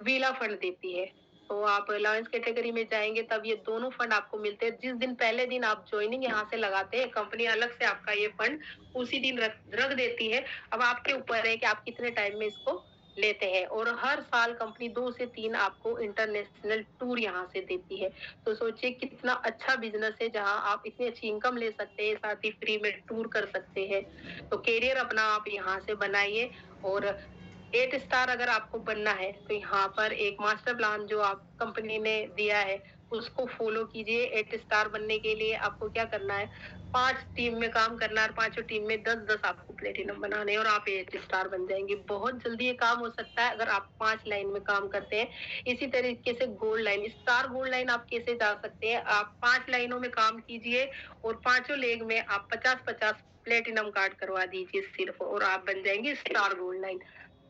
विला फंड देती है। तो आप लॉयंस कैटेगरी में जाएंगे तब ये दोनों फंड आपको मिलते हैं। जिस दिन पहले दिन आप ज्वाइनिंग यहाँ से लगाते हैं कंपनी अलग से आपका ये फंड उसी दिन रख देती है। अब आपके ऊपर है कि आप कितने टाइम में इसको लेते हैं और हर साल कंपनी 2 से 3 आपको इंटरनेशनल टूर यहाँ से देती है। तो सोचिए कितना अच्छा बिजनेस है जहाँ आप इतनी अच्छी इनकम ले सकते हैं, साथ ही फ्री में टूर कर सकते हैं। तो कैरियर अपना आप यहाँ से बनाइए और 8 स्टार अगर आपको बनना है तो यहाँ पर एक मास्टर प्लान जो आप कंपनी ने दिया है उसको फॉलो कीजिए। 8 स्टार बनने के लिए आपको क्या करना है, 5 टीम में काम करना है और पांचों टीम में 10-10 आपको प्लेटिनम बनाने हैं और आप 8 स्टार बन जाएंगे। बहुत जल्दी ये काम हो सकता है अगर आप 5 लाइन में काम करते हैं। इसी तरीके से gold line, star gold line आप कैसे जा सकते हैं, आप 5 लाइनों में काम कीजिए और पांचों लेग में आप 50-50 प्लेटिनम कार्ड करवा दीजिए सिर्फ, और आप बन जाएंगे स्टार गोल्ड लाइन।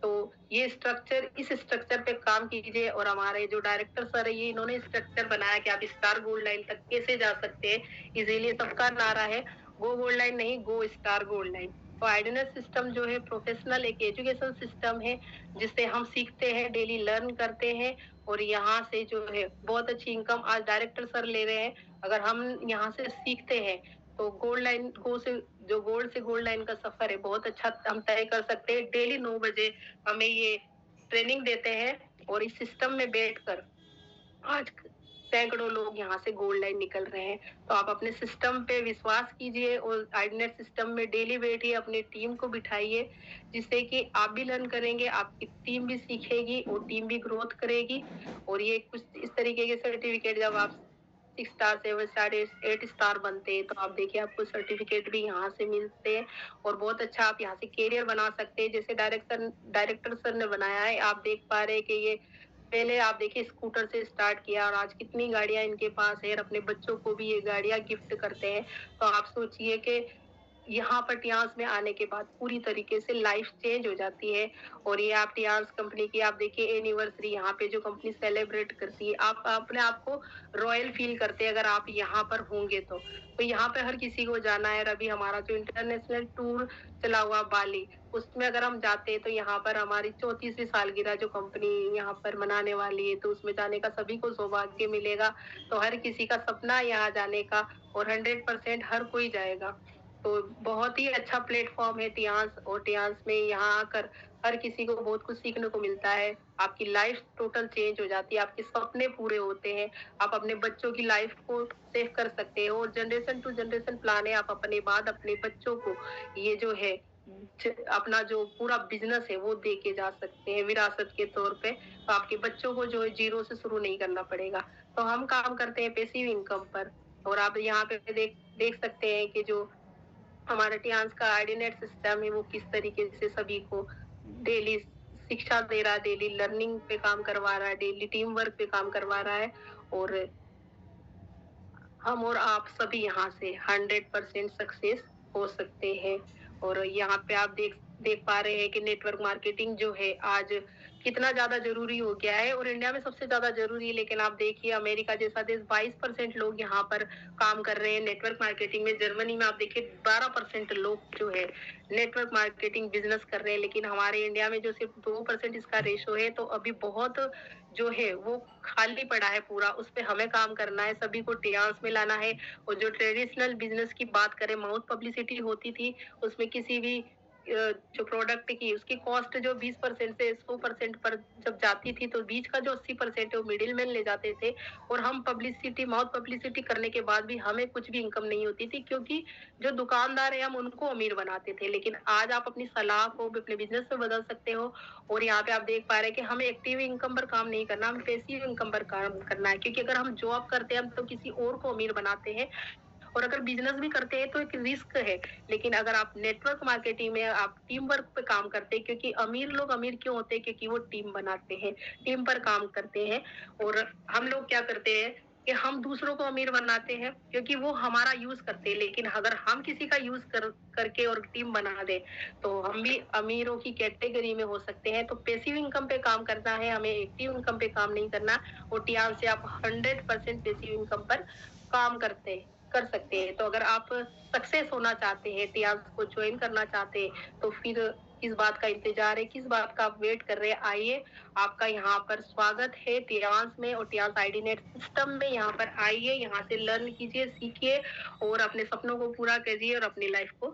तो ये स्ट्रक्चर, इस स्ट्रक्चर पे काम कीजिए। और हमारे जो डायरेक्टर सर है ये इन्होंने स्ट्रक्चर बनाया कि आप स्टार गोल्ड लाइन तक कैसे जा सकते हैं। इसीलिए सबका नारा है गो गोल्ड लाइन नहीं, गो स्टार गोल्ड लाइन। तो आइडिनेस सिस्टम जो है प्रोफेशनल एक एजुकेशन सिस्टम है जिससे हम सीखते हैं, डेली लर्न करते हैं और यहाँ से जो है बहुत अच्छी इनकम आज डायरेक्टर सर ले रहे हैं। अगर हम यहाँ से सीखते हैं तो गोल्ड लाइन जो गोल्ड से गोल्ड लाइन का सफर है बहुत अच्छा हम तय कर सकते हैं। डेली 9 बजे हमें ये ट्रेनिंग देते हैं और इस सिस्टम में बैठकर आज सैकड़ों लोग यहाँ से गोल्ड लाइन निकल रहे हैं। तो आप अपने सिस्टम पे विश्वास कीजिए और आइडनेट सिस्टम में डेली बैठिए, अपनी टीम को बिठाइए, जिससे कि आप भी लर्न करेंगे, आपकी टीम भी सीखेगी और टीम भी ग्रोथ करेगी। और ये कुछ इस तरीके के सर्टिफिकेट जब आप 6 स्टार 7 स्टार 8 स्टार बनते हैं तो आप देखिए आपको सर्टिफिकेट भी यहाँ से मिलते हैं और बहुत अच्छा आप यहाँ से कैरियर बना सकते हैं। जैसे डायरेक्टर सर ने बनाया है, आप देख पा रहे हैं कि ये पहले आप देखिए स्कूटर से स्टार्ट किया और आज कितनी गाड़ियां इनके पास है और अपने बच्चों को भी ये गाड़ियां गिफ्ट करते हैं। तो आप सोचिए कि यहाँ पर टियांस में आने के बाद पूरी तरीके से लाइफ चेंज हो जाती है। और ये आप टियांस कंपनी की आप देखिए एनिवर्सरी यहाँ पे जो कंपनी सेलिब्रेट करती है, आप अपने आप को रॉयल फील करते हैं अगर आप यहाँ पर होंगे तो यहाँ पे हर किसी को जाना है। अभी हमारा जो इंटरनेशनल टूर चला हुआ बाली, उसमें अगर हम जाते हैं तो यहाँ पर हमारी 34वीं सालगिरह जो कंपनी यहाँ पर मनाने वाली है तो उसमें जाने का सभी को सौभाग्य मिलेगा। तो हर किसी का सपना यहाँ जाने का और 100% हर कोई जाएगा। तो बहुत ही अच्छा प्लेटफॉर्म है टियांस, और टियांस में यहाँ आकर हर किसी को बहुत कुछ सीखने को मिलता है। आपकी लाइफ टोटल चेंज हो जाती है, आपके सपने पूरे होते हैं, आप अपने बच्चों की लाइफ को सेव कर सकते हो और जनरेशन टू जनरेशन प्लान है। आप अपने बाद अपने बच्चों को ये जो है अपना जो पूरा बिजनेस है वो दे के जा सकते हैं विरासत के तौर पे। तो आपके बच्चों को जो है जीरो से शुरू नहीं करना पड़ेगा। तो हम काम करते हैं पैसिव इनकम पर, और आप यहाँ पे देख सकते हैं कि जो हमारा टियांस का आइडिनेट सिस्टम है वो किस तरीके से सभी को डेली शिक्षा दे रहा है, डेली लर्निंग पे काम करवा रहा है, डेली टीम वर्क पे काम करवा रहा है। और हम और आप सभी यहाँ से 100% सक्सेस हो सकते हैं। और यहाँ पे आप देख पा रहे हैं कि नेटवर्क मार्केटिंग जो है आज कितना ज्यादा जरूरी हो गया है और इंडिया में सबसे ज्यादा जरूरी है। लेकिन आप देखिए अमेरिका जैसा देश 22% लोग यहाँ पर काम कर रहे हैं नेटवर्क मार्केटिंग में। जर्मनी में आप देखिए 12% लोग जो है नेटवर्क मार्केटिंग बिजनेस कर रहे हैं। लेकिन हमारे इंडिया में जो सिर्फ 2% इसका रेशो है, तो अभी बहुत जो है वो खाली पड़ा है पूरा, उस पे हमें काम करना है, सभी को टियांस में लाना है। और जो ट्रेडिशनल बिजनेस की बात करें, माउथ पब्लिसिटी होती थी, उसमें किसी भी जो प्रोडक्ट की उसकी कॉस्ट जो 20% से 100% पर जब जाती थी तो बीच का जो 80% है वो मिडिल मैन ले जाते थे। और हम पब्लिसिटी, माउथ पब्लिसिटी करने के बाद भी हमें कुछ भी इनकम नहीं होती थी, क्योंकि जो दुकानदार है हम उनको अमीर बनाते थे। लेकिन आज आप अपनी सलाह को अपने बिजनेस में बदल सकते हो। और यहाँ पे आप देख पा रहे हैं कि हमें एक्टिव इनकम पर काम नहीं करना, हमें पैसिव इनकम पर काम करना है। क्योंकि अगर हम जॉब करते हैं हम तो किसी और को अमीर बनाते हैं, और अगर बिजनेस भी करते हैं तो एक रिस्क है। लेकिन अगर आप नेटवर्क मार्केटिंग में आप टीम वर्क पे काम करते हैं, क्योंकि अमीर लोग अमीर क्यों होते हैं, क्योंकि वो टीम बनाते हैं, टीम पर काम करते हैं। और हम लोग क्या करते हैं कि हम दूसरों को अमीर बनाते हैं क्योंकि वो हमारा यूज करते हैं। लेकिन अगर हम किसी का यूज करके और टीम बना दे तो हम भी अमीरों की कैटेगरी में हो सकते हैं। तो पैसिव इनकम पे काम करना है, हमें एक्टिव इनकम पे काम नहीं करना। और टियांस से आप 100% पैसिव इनकम पर काम कर सकते हैं। तो अगर आप सक्सेस होना चाहते हैं, टियांस को ज्वाइन करना चाहते हैं, तो फिर किस बात का इंतजार है, किस बात का आप वेट कर रहे हैं? आइए, आपका यहाँ पर स्वागत है टियांस में और टियांस आईडीनेट सिस्टम में। यहाँ पर आइए, यहाँ से लर्न कीजिए, सीखिए और अपने सपनों को पूरा करिए और अपनी लाइफ को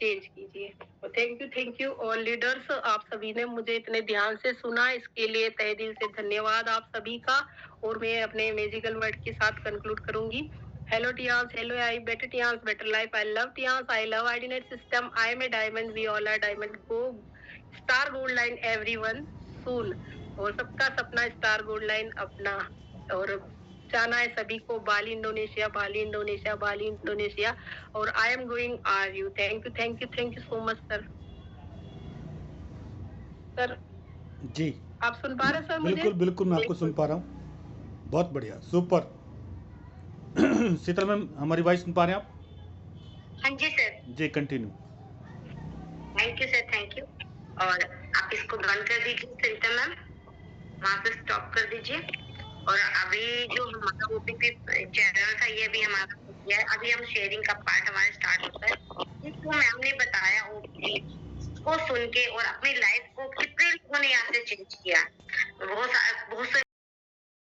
चेंज कीजिए। थैंक यू ऑल लीडर्स, आप सभी ने मुझे इतने ध्यान से सुना, इसके लिए तहे दिल से धन्यवाद आप सभी का। और मैं अपने मैजिकल वर्ड के साथ कंक्लूड करूंगी। Hello Tians, hello I, better Tians, better life. I love Tians, I love Idinet system. I am a diamond, we all are diamond. Go star gold line everyone soon, और सबका सपना स्टार गोल्ड लाइन अपना, और जाना है सभी को Bali Indonesia, Bali Indonesia, Bali Indonesia. और I am going are you. Thank you, thank you, thank you so much sir. Sir ji आप सुन पा रहे हैं सर मुझे? बिल्कुल बिल्कुल, मैं आपको सुन पा रहा हूँ। बहुत बढ़िया, सुपर। शीतल मैम, हमारी वॉइस सुन पा रहे हैं आप? हाँ जी सर। जी continue. Thank you sir, thank you. और आप इसको बंद कर दीजिए सरिता मैम, वहाँ से स्टॉप कर दीजिए। और अभी जो हमारा ओपीपी चैनल था ये भी हमारा हो गया है। अभी हम शेयरिंग का पार्ट हमारा स्टार्ट होता है। जिसको मैम ने बताया ओपीपी को सुन के और अपनी लाइफ को कितने लोगों ने यहाँ से चेंज किया। बहुत से